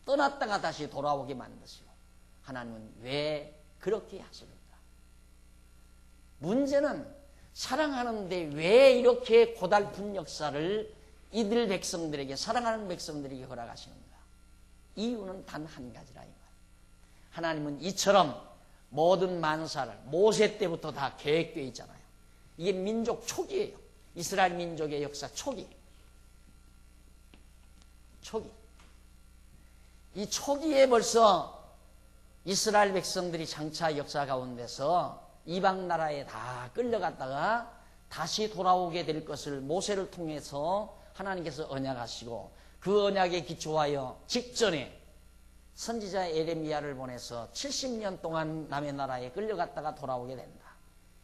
Speaker 1: 떠났다가 다시 돌아오게 만드시고, 하나님은 왜 그렇게 하십니까? 문제는 사랑하는데 왜 이렇게 고달픈 역사를 이들 백성들에게, 사랑하는 백성들에게 허락하시는가? 이유는 단 한 가지라 이 말. 하나님은 이처럼 모든 만사를 모세 때부터 다 계획되어 있잖아요. 이게 민족 초기예요. 이스라엘 민족의 역사 초기. 이 초기에 벌써 이스라엘 백성들이 장차 역사 가운데서 이방 나라에 다 끌려갔다가 다시 돌아오게 될 것을 모세를 통해서 하나님께서 언약하시고, 그 언약에 기초하여 직전에 선지자 에레미야를 보내서 70년 동안 남의 나라에 끌려갔다가 돌아오게 된다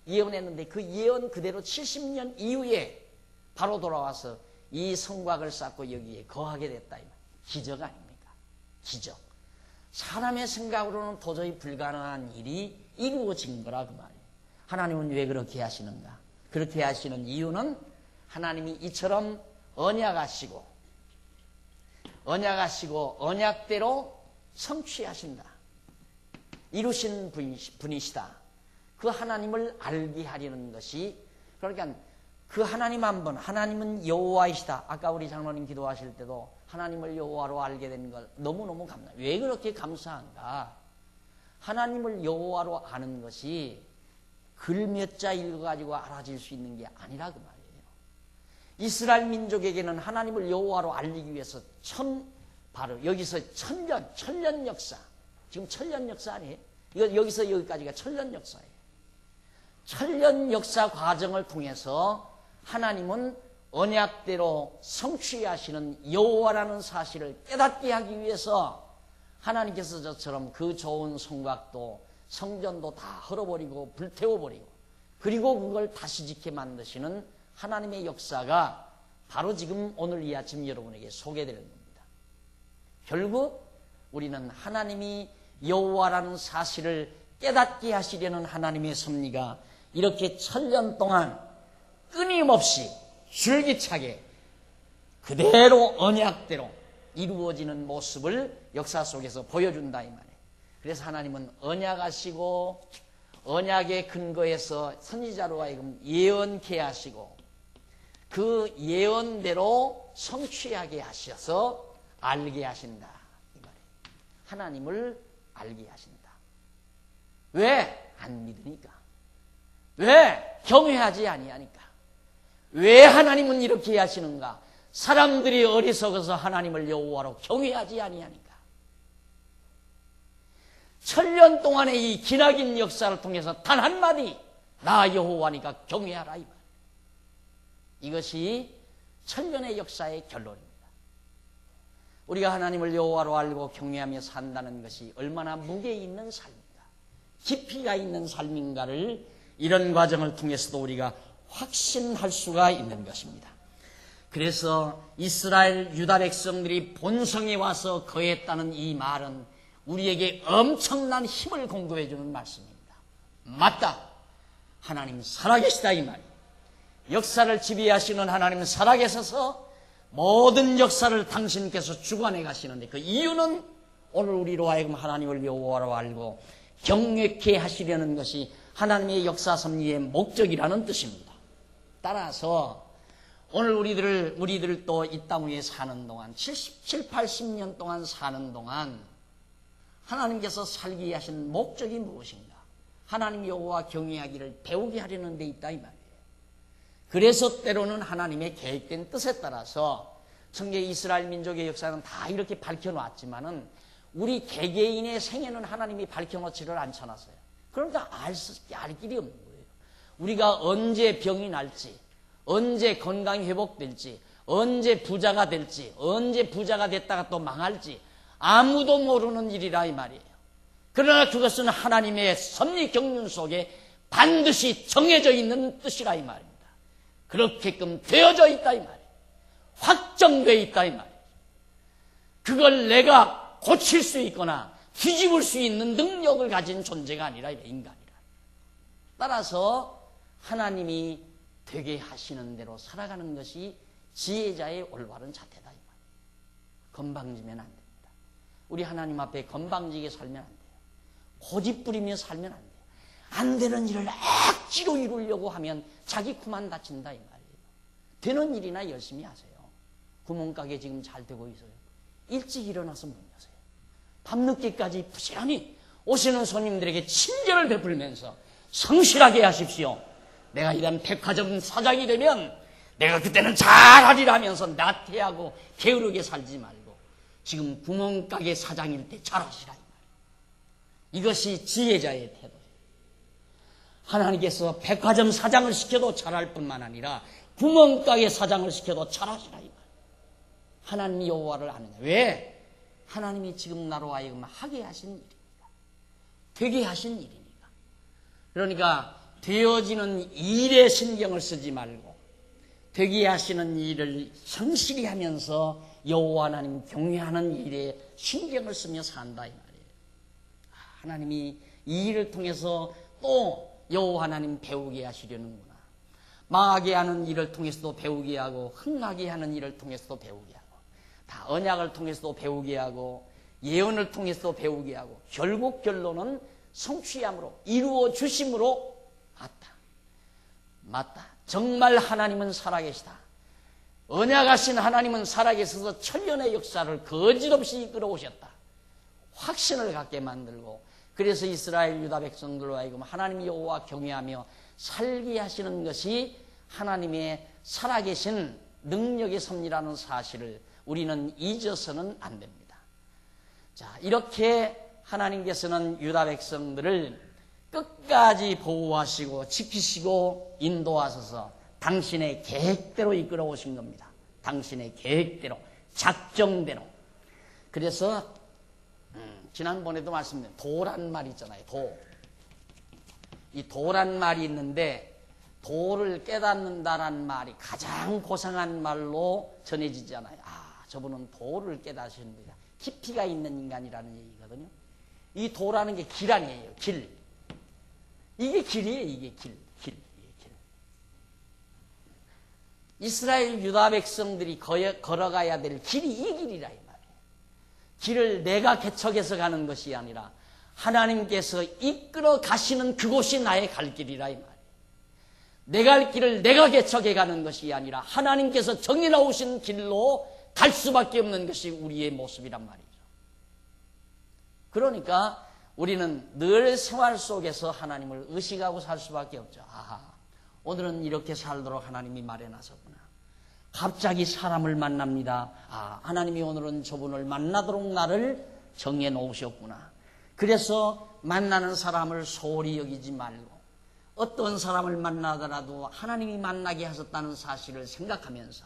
Speaker 1: 예언했는데, 그 예언 그대로 70년 이후에 바로 돌아와서 이 성곽을 쌓고 여기에 거하게 됐다. 기적 아닙니까? 기적. 사람의 생각으로는 도저히 불가능한 일이 이루어진 거라 그 말이에요. 하나님은 왜 그렇게 하시는가? 그렇게 하시는 이유는 하나님이 이처럼 언약하시고 언약대로 성취하신다. 이루신 분이시다. 그 하나님을 알게 하려는 것이, 그러니까 그 하나님 한 분, 하나님은 여호와이시다. 아까 우리 장로님 기도하실 때도 하나님을 여호와로 알게 된 걸 너무너무 감사해요. 왜 그렇게 감사한가? 하나님을 여호와로 아는 것이 글 몇 자 읽어가지고 알아질 수 있는 게 아니라 그 말이에요. 이스라엘 민족에게는 하나님을 여호와로 알리기 위해서 바로 여기서 천년 역사, 지금 천년 역사 아니에요? 여기서 여기까지가 천년 역사예요. 천년 역사 과정을 통해서 하나님은 언약대로 성취하시는 여호와라는 사실을 깨닫게 하기 위해서 하나님께서 저처럼 그 좋은 성곽도 성전도 다 헐어버리고 불태워버리고, 그리고 그걸 다시 짓게 만드시는 하나님의 역사가 바로 지금 오늘 이 아침 여러분에게 소개되는 겁니다. 결국 우리는 하나님이 여호와라는 사실을 깨닫게 하시려는 하나님의 섭리가 이렇게 천년 동안 끊임없이 줄기차게 그대로 언약대로 이루어지는 모습을 역사 속에서 보여준다 이 말이에요. 그래서 하나님은 언약하시고 언약의 근거에서 선지자로 하여금 예언케 하시고 그 예언대로 성취하게 하셔서 알게 하신다 이 말이에요. 하나님을 알게 하신다. 왜? 안 믿으니까. 왜? 경외하지 아니하니까. 왜 하나님은 이렇게 하시는가? 사람들이 어리석어서 하나님을 여호와로 경외하지 아니하니까. 천년 동안의 이 기나긴 역사를 통해서 단 한마디 나 여호와니까 경외하라 이 말. 이것이 천년의 역사의 결론입니다. 우리가 하나님을 여호와로 알고 경외하며 산다는 것이 얼마나 무게 있는 삶인가, 깊이가 있는 삶인가를 이런 과정을 통해서도 우리가 확신할 수가 있는 것입니다. 그래서 이스라엘 유다 백성들이 본성에 와서 거했다는 이 말은 우리에게 엄청난 힘을 공급해 주는 말씀입니다. 맞다, 하나님 살아계시다 이 말이에요. 역사를 지배하시는 하나님 살아계셔서 모든 역사를 당신께서 주관해 가시는데, 그 이유는 오늘 우리로 하여금 하나님을 여호와로 알고 경외케 하시려는 것이 하나님의 역사 섭리의 목적이라는 뜻입니다. 따라서 오늘 우리들도 이 땅 위에 사는 동안 70, 80년 동안 사는 동안 하나님께서 살게 하신 목적이 무엇인가? 하나님 여호와 경외하기를 배우게 하려는 데 있다 이 말이에요. 그래서 때로는 하나님의 계획된 뜻에 따라서 청계 이스라엘 민족의 역사는 다 이렇게 밝혀놨지만은 우리 개개인의 생애는 하나님이 밝혀놓지를 않잖아요. 그러니까 알 길이 없는 거예요. 우리가 언제 병이 날지, 언제 건강이 회복될지, 언제 부자가 될지, 언제 부자가 됐다가 또 망할지 아무도 모르는 일이라 이 말이에요. 그러나 그것은 하나님의 섭리 경륜 속에 반드시 정해져 있는 뜻이라 이 말입니다. 그렇게끔 되어져 있다 이 말이에요. 확정되어 있다 이 말이에요. 그걸 내가 고칠 수 있거나 뒤집을 수 있는 능력을 가진 존재가 아니라 인간이라. 따라서 하나님이 되게 하시는 대로 살아가는 것이 지혜자의 올바른 자태다 이 말이에요. 건방지면 안 됩니다. 우리 하나님 앞에 건방지게 살면 안 돼요. 고집 부리며 살면 안 돼요. 안 되는 일을 억지로 이루려고 하면 자기 구만 다친다 이 말이에요. 되는 일이나 열심히 하세요. 구멍가게 지금 잘 되고 있어요. 일찍 일어나서 문 여세요. 밤늦게까지 부지런히 오시는 손님들에게 친절을 베풀면서 성실하게 하십시오. 내가 이런 백화점 사장이 되면 내가 그때는 잘하리라면서 나태하고 게으르게 살지 말고 지금 구멍가게 사장일 때 잘하시라 이 말이에요. 이것이 지혜자의 태도예요. 하나님께서 백화점 사장을 시켜도 잘할 뿐만 아니라 구멍가게 사장을 시켜도 잘하시라 이 말이에요. 하나님 여호와를 아느냐. 왜? 하나님이 지금 나로 하여금 하게 하신 일이니까. 되게 하신 일이니까. 그러니까 되어지는 일에 신경을 쓰지 말고 되게 하시는 일을 성실히 하면서 여호와 하나님 경외하는 일에 신경을 쓰며 산다 이 말이에요. 하나님이 이 일을 통해서 또 여호와 하나님 배우게 하시려는구나. 망하게 하는 일을 통해서도 배우게 하고 흥하게 하는 일을 통해서도 배우게 하고 다 언약을 통해서도 배우게 하고 예언을 통해서도 배우게 하고 결국 결론은 성취함으로 이루어 주심으로 맞다. 정말 하나님은 살아계시다. 언약하신 하나님은 살아계셔서 천년의 역사를 거짓없이 이끌어 오셨다. 확신을 갖게 만들고 그래서 이스라엘 유다 백성들로 하여금 하나님 여호와 경외하며 살게 하시는 것이 하나님의 살아계신 능력의 섭리라는 사실을 우리는 잊어서는 안 됩니다. 자, 이렇게 하나님께서는 유다 백성들을 끝까지 보호하시고 지키시고 인도하셔서 당신의 계획대로 이끌어 오신 겁니다. 당신의 계획대로, 작정대로. 그래서 지난번에도 말씀드렸는데 도란 말이 있잖아요. 이 도란 말이 있는데 도를 깨닫는다라는 말이 가장 고상한 말로 전해지잖아요. 저분은 도를 깨닫으십니다. 깊이가 있는 인간이라는 얘기거든요. 이 도라는 게 길 아니에요. 길. 이게 길이에요. 이게 길. 이스라엘 유다 백성들이 걸어가야 될 길이 이 길이라 이 말이에요. 길을 내가 개척해서 가는 것이 아니라 하나님께서 이끌어 가시는 그곳이 나의 갈 길이라 이 말이에요. 내 갈 길을 내가 개척해 가는 것이 아니라 하나님께서 정해 놓으신 길로 갈 수밖에 없는 것이 우리의 모습이란 말이죠. 그러니까 우리는 늘 생활 속에서 하나님을 의식하고 살 수밖에 없죠. 오늘은 이렇게 살도록 하나님이 마련하셨구나. 갑자기 사람을 만납니다. 하나님이 오늘은 저분을 만나도록 나를 정해 놓으셨구나. 그래서 만나는 사람을 소홀히 여기지 말고 어떤 사람을 만나더라도 하나님이 만나게 하셨다는 사실을 생각하면서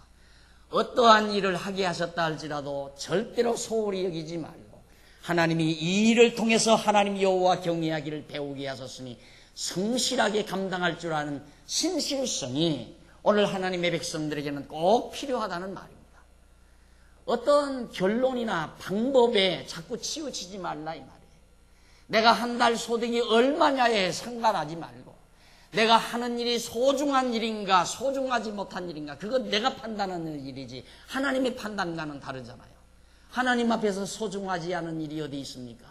Speaker 1: 어떠한 일을 하게 하셨다 할지라도 절대로 소홀히 여기지 말고 하나님이 이 일을 통해서 하나님 여호와 경외하기를 배우게 하셨으니 성실하게 감당할 줄 아는 신실성이 오늘 하나님의 백성들에게는 꼭 필요하다는 말입니다. 어떤 결론이나 방법에 자꾸 치우치지 말라 이 말이에요. 내가 한 달 소득이 얼마냐에 상관하지 말고 내가 하는 일이 소중한 일인가 소중하지 못한 일인가 그건 내가 판단하는 일이지 하나님의 판단과는 다르잖아요. 하나님 앞에서 소중하지 않은 일이 어디 있습니까?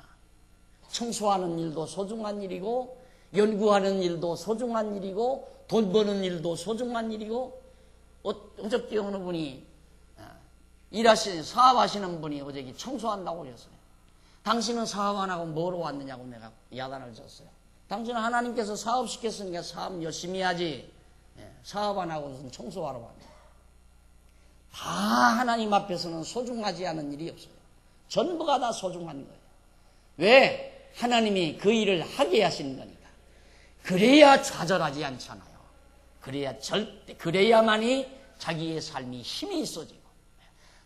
Speaker 1: 청소하는 일도 소중한 일이고 연구하는 일도 소중한 일이고 돈 버는 일도 소중한 일이고 어저께 어느 분이 사업하시는 분이 어저께 청소한다고 그랬어요. 당신은 사업 안 하고 뭐로 왔느냐고 내가 야단을 줬어요. 당신은 하나님께서 사업시켰으니까 사업 열심히 해야지. 사업 안 하고서는 청소하러 왔네. 다 하나님 앞에서는 소중하지 않은 일이 없어요. 전부가 다 소중한 거예요. 왜? 하나님이 그 일을 하게 하시는 거니까. 그래야 좌절하지 않잖아요. 그래야만이 자기의 삶이 힘이 있어지고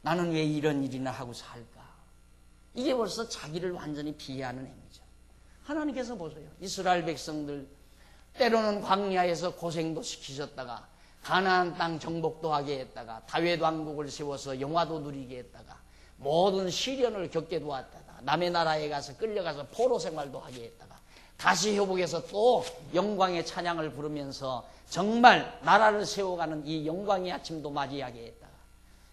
Speaker 1: 나는 왜 이런 일이나 하고 살까? 이게 벌써 자기를 완전히 비하하는 행위죠. 하나님께서 보세요. 이스라엘 백성들 때로는 광야에서 고생도 시키셨다가 가나안 땅 정복도 하게 했다가 다윗 왕국을 세워서 영화도 누리게 했다가 모든 시련을 겪게 도왔다가 남의 나라에 가서 끌려가서 포로 생활도 하게 했다가 다시 회복해서 또 영광의 찬양을 부르면서 정말 나라를 세워가는 이 영광의 아침도 맞이하게 했다가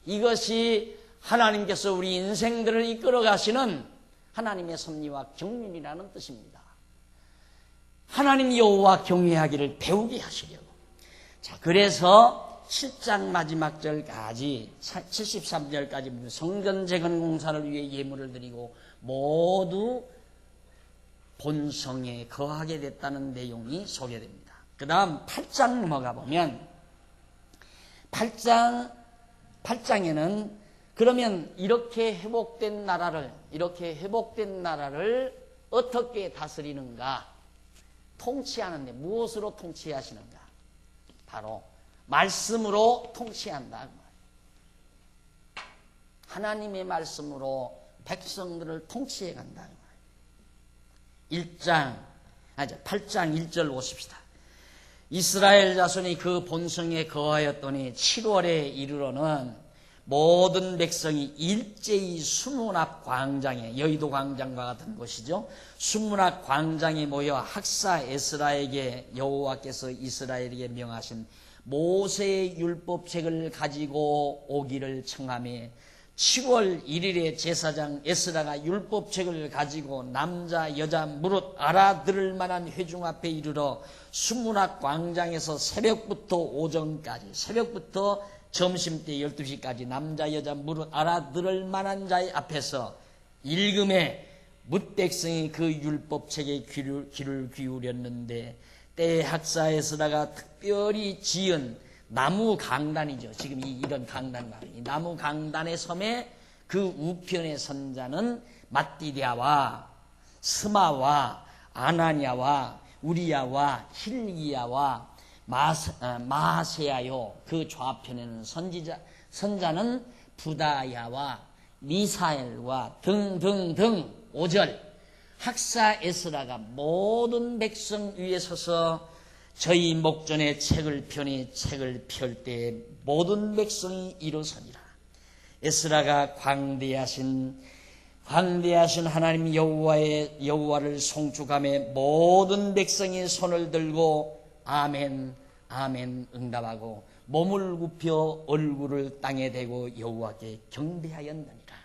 Speaker 1: 이것이 하나님께서 우리 인생들을 이끌어 가시는 하나님의 섭리와 경륜이라는 뜻입니다. 하나님 여호와 경외하기를 배우게 하시려고. 자, 그래서 7장 마지막 절까지 73절까지 성전 재건 공사를 위해 예물을 드리고 모두 본성에 거하게 됐다는 내용이 소개됩니다. 그 다음 8장 넘어가 보면 8장에는 그러면 이렇게 회복된 나라를 어떻게 다스리는가? 통치하는데 무엇으로 통치하시는가? 바로 말씀으로 통치한다. 하나님의 말씀으로 백성들을 통치해 간다. 8장 1절 보십시다. 이스라엘 자손이 그 본성에 거하였더니 7월에 이르러는 모든 백성이 일제히 수문 앞 광장에, 여의도 광장과 같은 곳이죠. 수문 앞 광장에 모여 학사 에스라에게 여호와께서 이스라엘에게 명하신 모세의 율법책을 가지고 오기를 청하며 7월 1일에 제사장 에스라가 율법책을 가지고 남자 여자 무릇 알아들을 만한 회중 앞에 이르러 수문 앞 광장에서 새벽부터 오전까지 새벽부터 점심때 12시까지 남자 여자 무릇 알아들을 만한 자의 앞에서 읽음에 뭇백성이 그 율법책에 귀를 기울였는데 때에 학사 에스라가 특별히 지은 나무 강단이죠. 지금 이런 강단 말이에요. 나무 강단의 섬에 그 우편에 선 자는 mat디랴와 스마와 아나냐와 우리야와 힐기야와 마세야요. 그 좌편에는 선자는 부다야와 미사엘과 등등등 5절. 학사 에스라가 모든 백성 위에 서서 저희 목전에 책을 펴니 책을 펼 때에 모든 백성이 일어서니라. 에스라가 광대하신 하나님 여호와를 송축하며 모든 백성이 손을 들고 아멘 아멘 응답하고 몸을 굽혀 얼굴을 땅에 대고 여호와께 경배하였느니라.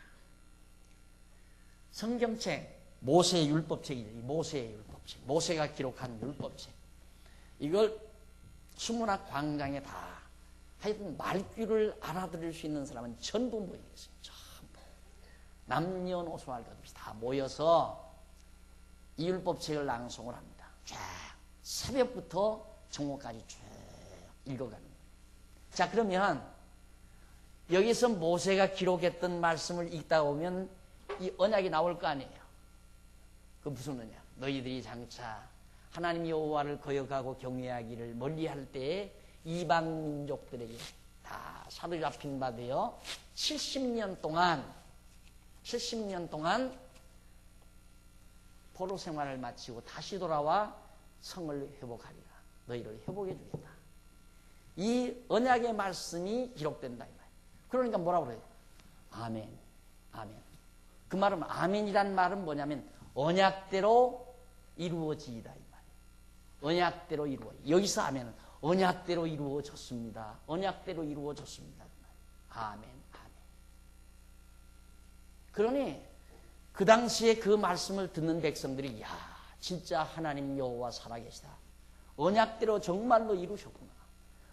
Speaker 1: 성경책 모세의 율법책이죠. 모세의 율법책, 모세가 기록한 율법책. 이걸 수문학 광장에 다 하여튼 말귀를 알아들을 수 있는 사람은 전부 모이겠어요. 전부 남녀노소 할 것 없이 다 모여서 이 율법책을 낭송을 합니다. 쫙 새벽부터 정오까지 쭉 읽어가는 거예요. 자, 그러면 여기서 모세가 기록했던 말씀을 읽다 보면 이 언약이 나올 거 아니에요. 그 무슨 언약? 너희들이 장차 하나님 여호와를 거역하고 경외하기를 멀리할 때에 이방 민족들에게 다 사로잡힌 바 되어 70년 동안 포로 생활을 마치고 다시 돌아와 성을 회복하리라. 너희를 회복해 주겠다. 이 언약의 말씀이 기록된다 이 말이에요. 그러니까 뭐라고 그래요? 아멘, 아멘. 그 말은 아멘이란 말은 뭐냐면 언약대로 이루어지이다 이 말이에요. 언약대로 이루어. 여기서 아멘은 언약대로 이루어졌습니다. 언약대로 이루어졌습니다. 아멘, 아멘. 그러니 그 당시에 그 말씀을 듣는 백성들이 야, 진짜 하나님 여호와 살아계시다. 언약대로 정말로 이루셨구나.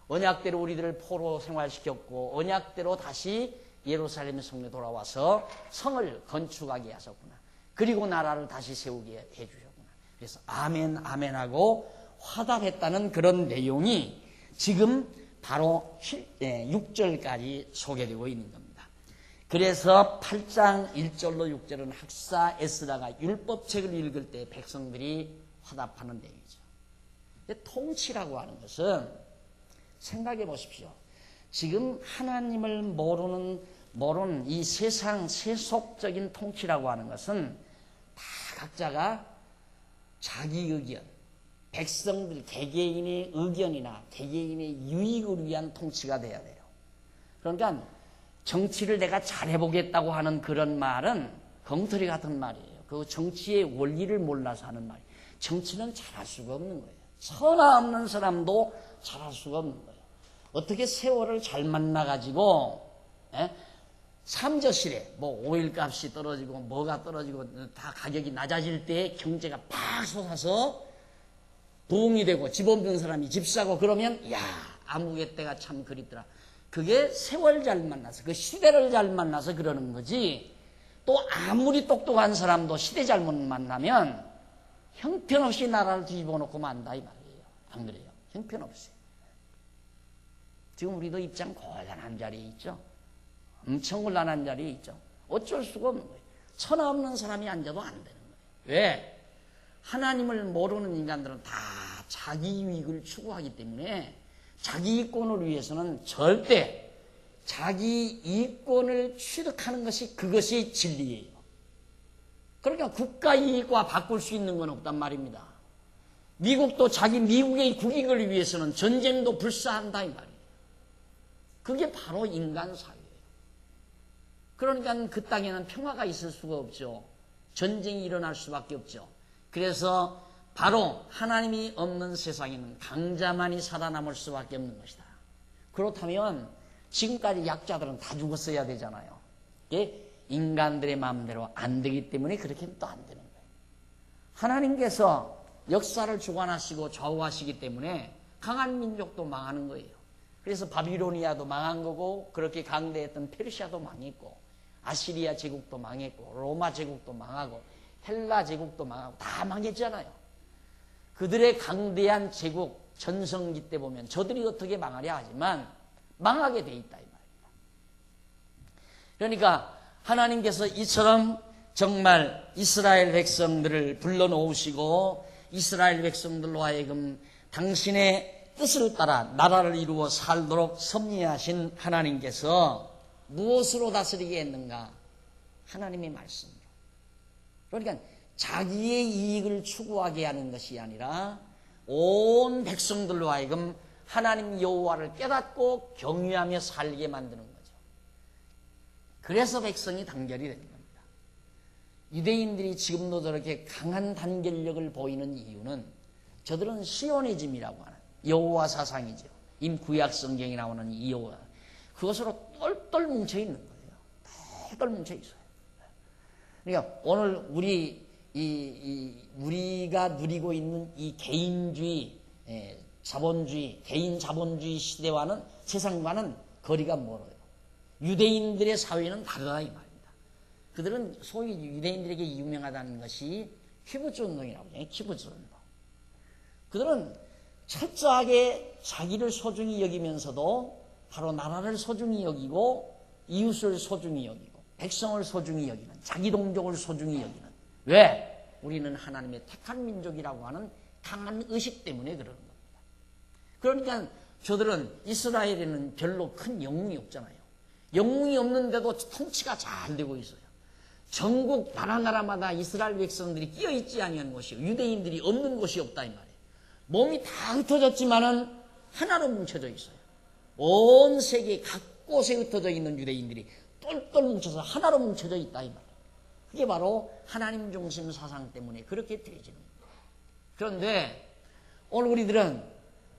Speaker 1: 언약대로 우리들을 포로 생활시켰고 언약대로 다시 예루살렘 성에 돌아와서 성을 건축하게 하셨구나. 그리고 나라를 다시 세우게 해주셨구나. 그래서 아멘 아멘하고 화답했다는 그런 내용이 지금 바로 6절까지 소개되고 있는 겁니다. 그래서 8장 1절로 6절은 학사 에스라가 율법책을 읽을 때 백성들이 화답하는 내용이죠. 통치라고 하는 것은 생각해 보십시오. 지금 하나님을 모르는 이 세상 세속적인 통치라고 하는 것은 다 각자가 자기 의견, 백성들 개개인의 의견이나 개개인의 유익을 위한 통치가 돼야 돼요. 그러니까 정치를 내가 잘해보겠다고 하는 그런 말은 엉터리 같은 말이에요. 그 정치의 원리를 몰라서 하는 말이에요. 정치는 잘할 수가 없는 거예요. 천하 없는 사람도 잘할 수가 없는 거예요. 어떻게 세월을 잘 만나가지고 삼저실에 뭐 오일값이 떨어지고 뭐가 떨어지고 다 가격이 낮아질 때 경제가 팍 솟아서 부흥이 되고 집 없는 사람이 집 사고 그러면 야 아무개 때가 참 그립더라. 그게 세월 잘 만나서 그 시대를 잘 만나서 그러는 거지. 또 아무리 똑똑한 사람도 시대 잘못 만나면 형편없이 나라를 뒤집어 놓고 만다 이 말이에요. 안 그래요? 형편없이. 지금 우리도 입장 곤란한 자리에 있죠. 엄청 곤란한 자리에 있죠. 어쩔 수가 없는 거예요. 천하 없는 사람이 앉아도 안 되는 거예요. 왜? 하나님을 모르는 인간들은 다 자기 유익을 추구하기 때문에 자기 이권을 위해서는 절대 자기 이권을 취득하는 것이 그것이 진리예요. 그러니까 국가 이익과 바꿀 수 있는 건 없단 말입니다. 미국도 자기 미국의 국익을 위해서는 전쟁도 불사한다 이 말이에요. 그게 바로 인간 사회예요. 그러니까 그 땅에는 평화가 있을 수가 없죠. 전쟁이 일어날 수밖에 없죠. 그래서 바로 하나님이 없는 세상에는 강자만이 살아남을 수밖에 없는 것이다. 그렇다면 지금까지 약자들은 다 죽었어야 되잖아요. 이게 인간들의 마음대로 안 되기 때문에 그렇게는 또 안 되는 거예요. 하나님께서 역사를 주관하시고 좌우하시기 때문에 강한 민족도 망하는 거예요. 그래서 바비로니아도 망한 거고 그렇게 강대했던 페르시아도 망했고 아시리아 제국도 망했고 로마 제국도 망하고 헬라 제국도 망하고 다 망했잖아요. 그들의 강대한 제국 전성기 때 보면 저들이 어떻게 망하랴 하지만 망하게 돼 있다 이 말입니다. 그러니까 하나님께서 이처럼 정말 이스라엘 백성들을 불러놓으시고 이스라엘 백성들로 하여금 당신의 뜻을 따라 나라를 이루어 살도록 섭리하신 하나님께서 무엇으로 다스리게 했는가? 하나님의 말씀으로. 그러니까 자기의 이익을 추구하게 하는 것이 아니라 온 백성들로 하여금 하나님 여호와를 깨닫고 경외하며 살게 만드는 거죠. 그래서 백성이 단결이 되는 겁니다. 유대인들이 지금도 저렇게 강한 단결력을 보이는 이유는 저들은 시오니즘이라고 하는 여호와 사상이죠. 구약 성경에 나오는 이 여호와 그것으로 똘똘 뭉쳐 있는 거예요. 똘똘 뭉쳐 있어요. 그러니까 오늘 우리가 누리고 있는 이 개인주의, 자본주의, 개인 자본주의 시대와는 세상과는 거리가 멀어요. 유대인들의 사회는 다르다 이 말입니다. 그들은 소위 유대인들에게 유명하다는 것이 키부츠 운동이라고 하죠. 키부츠 운동. 그들은 철저하게 자기를 소중히 여기면서도 바로 나라를 소중히 여기고 이웃을 소중히 여기고 백성을 소중히 여기는 자기 동족을 소중히 여기는 왜? 우리는 하나님의 택한 민족이라고 하는 강한 의식 때문에 그러는 겁니다. 그러니까 저들은 이스라엘에는 별로 큰 영웅이 없잖아요. 영웅이 없는데도 통치가 잘 되고 있어요. 전국 나라마다 이스라엘 백성들이 끼어있지 아니한 곳이요, 유대인들이 없는 곳이 없다 이 말이에요. 몸이 다 흩어졌지만은 하나로 뭉쳐져 있어요. 온 세계 각곳에 흩어져 있는 유대인들이 똘똘 뭉쳐서 하나로 뭉쳐져 있다 이 말이에요. 그게 바로 하나님 중심 사상 때문에 그렇게 되어지는 거예요. 그런데 오늘 우리들은,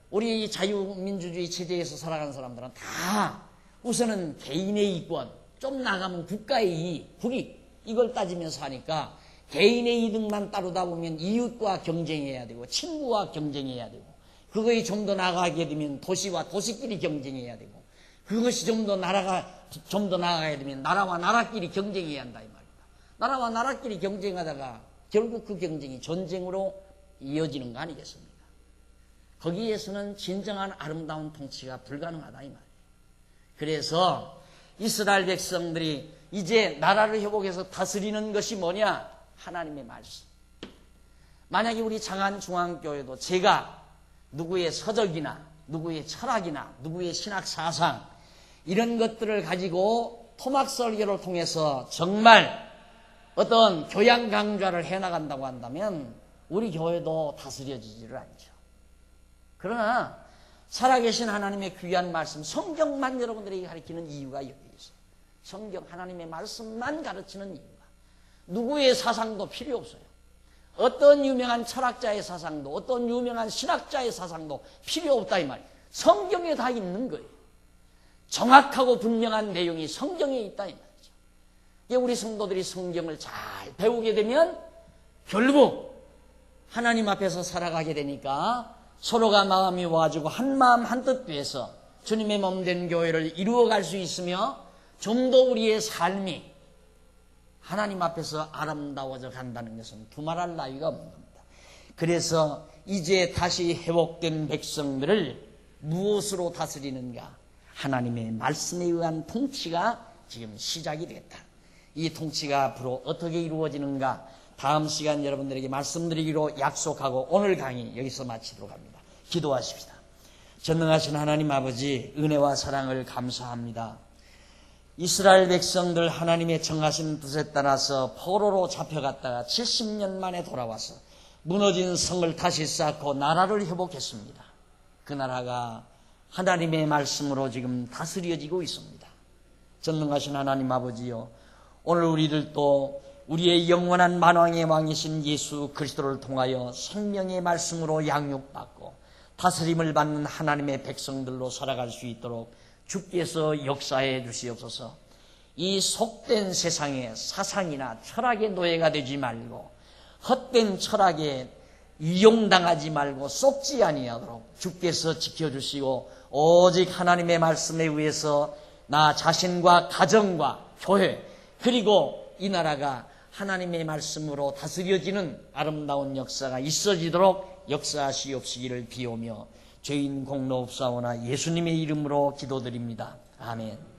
Speaker 1: 우리 자유민주주의 체제에서 살아가는 사람들은 다 우선은 개인의 이권, 좀 나가면 국가의 이익, 국익, 이걸 따지면서 하니까 개인의 이득만 따르다 보면 이웃과 경쟁해야 되고 친구와 경쟁해야 되고, 그것이 좀 더 나아가게 되면 도시와 도시끼리 경쟁해야 되고, 그것이 좀 더 나아가야 되면 나라와 나라끼리 경쟁해야 한다 이 말입니다. 나라와 나라끼리 경쟁하다가 결국 그 경쟁이 전쟁으로 이어지는 거 아니겠습니까? 거기에서는 진정한 아름다운 통치가 불가능하다 이 말이에요. 그래서 이스라엘 백성들이 이제 나라를 회복해서 다스리는 것이 뭐냐? 하나님의 말씀. 만약에 우리 장안중앙교회도 제가 누구의 서적이나 누구의 철학이나 누구의 신학 사상 이런 것들을 가지고 토막 설교를 통해서 정말 어떤 교양 강좌를 해나간다고 한다면 우리 교회도 다스려지지를 않죠. 그러나 살아계신 하나님의 귀한 말씀, 성경만 여러분들에게 가르치는 이유가 여기 있어요. 성경 하나님의 말씀만 가르치는 이유가, 누구의 사상도 필요 없어요. 어떤 유명한 철학자의 사상도, 어떤 유명한 신학자의 사상도 필요 없다 이 말이에요. 성경에 다 있는 거예요. 정확하고 분명한 내용이 성경에 있다 이 말이죠. 우리 성도들이 성경을 잘 배우게 되면 결국 하나님 앞에서 살아가게 되니까 서로가 마음이 모아지고 한 마음 한 뜻 돼서 주님의 몸된 교회를 이루어갈 수 있으며 좀 더 우리의 삶이 하나님 앞에서 아름다워져 간다는 것은 두말할 나위가 없는 겁니다. 그래서 이제 다시 회복된 백성들을 무엇으로 다스리는가? 하나님의 말씀에 의한 통치가 지금 시작이 됐다. 이 통치가 앞으로 어떻게 이루어지는가? 다음 시간 여러분들에게 말씀드리기로 약속하고 오늘 강의 여기서 마치도록 합니다. 기도하십시다. 전능하신 하나님 아버지, 은혜와 사랑을 감사합니다. 이스라엘 백성들 하나님의 정하신 뜻에 따라서 포로로 잡혀갔다가 70년 만에 돌아와서 무너진 성을 다시 쌓고 나라를 회복했습니다. 그 나라가 하나님의 말씀으로 지금 다스려지고 있습니다. 전능하신 하나님 아버지요, 오늘 우리들도 우리의 영원한 만왕의 왕이신 예수 그리스도를 통하여 생명의 말씀으로 양육받고 다스림을 받는 하나님의 백성들로 살아갈 수 있도록 주께서 역사해 주시옵소서. 이 속된 세상에 사상이나 철학의 노예가 되지 말고 헛된 철학에 이용당하지 말고 쏙지 아니하도록 주께서 지켜주시고, 오직 하나님의 말씀에 의해서 나 자신과 가정과 교회 그리고 이 나라가 하나님의 말씀으로 다스려지는 아름다운 역사가 있어지도록 역사하시옵시기를 비오며 죄인 공로 없사오나 예수님의 이름으로 기도드립니다. 아멘.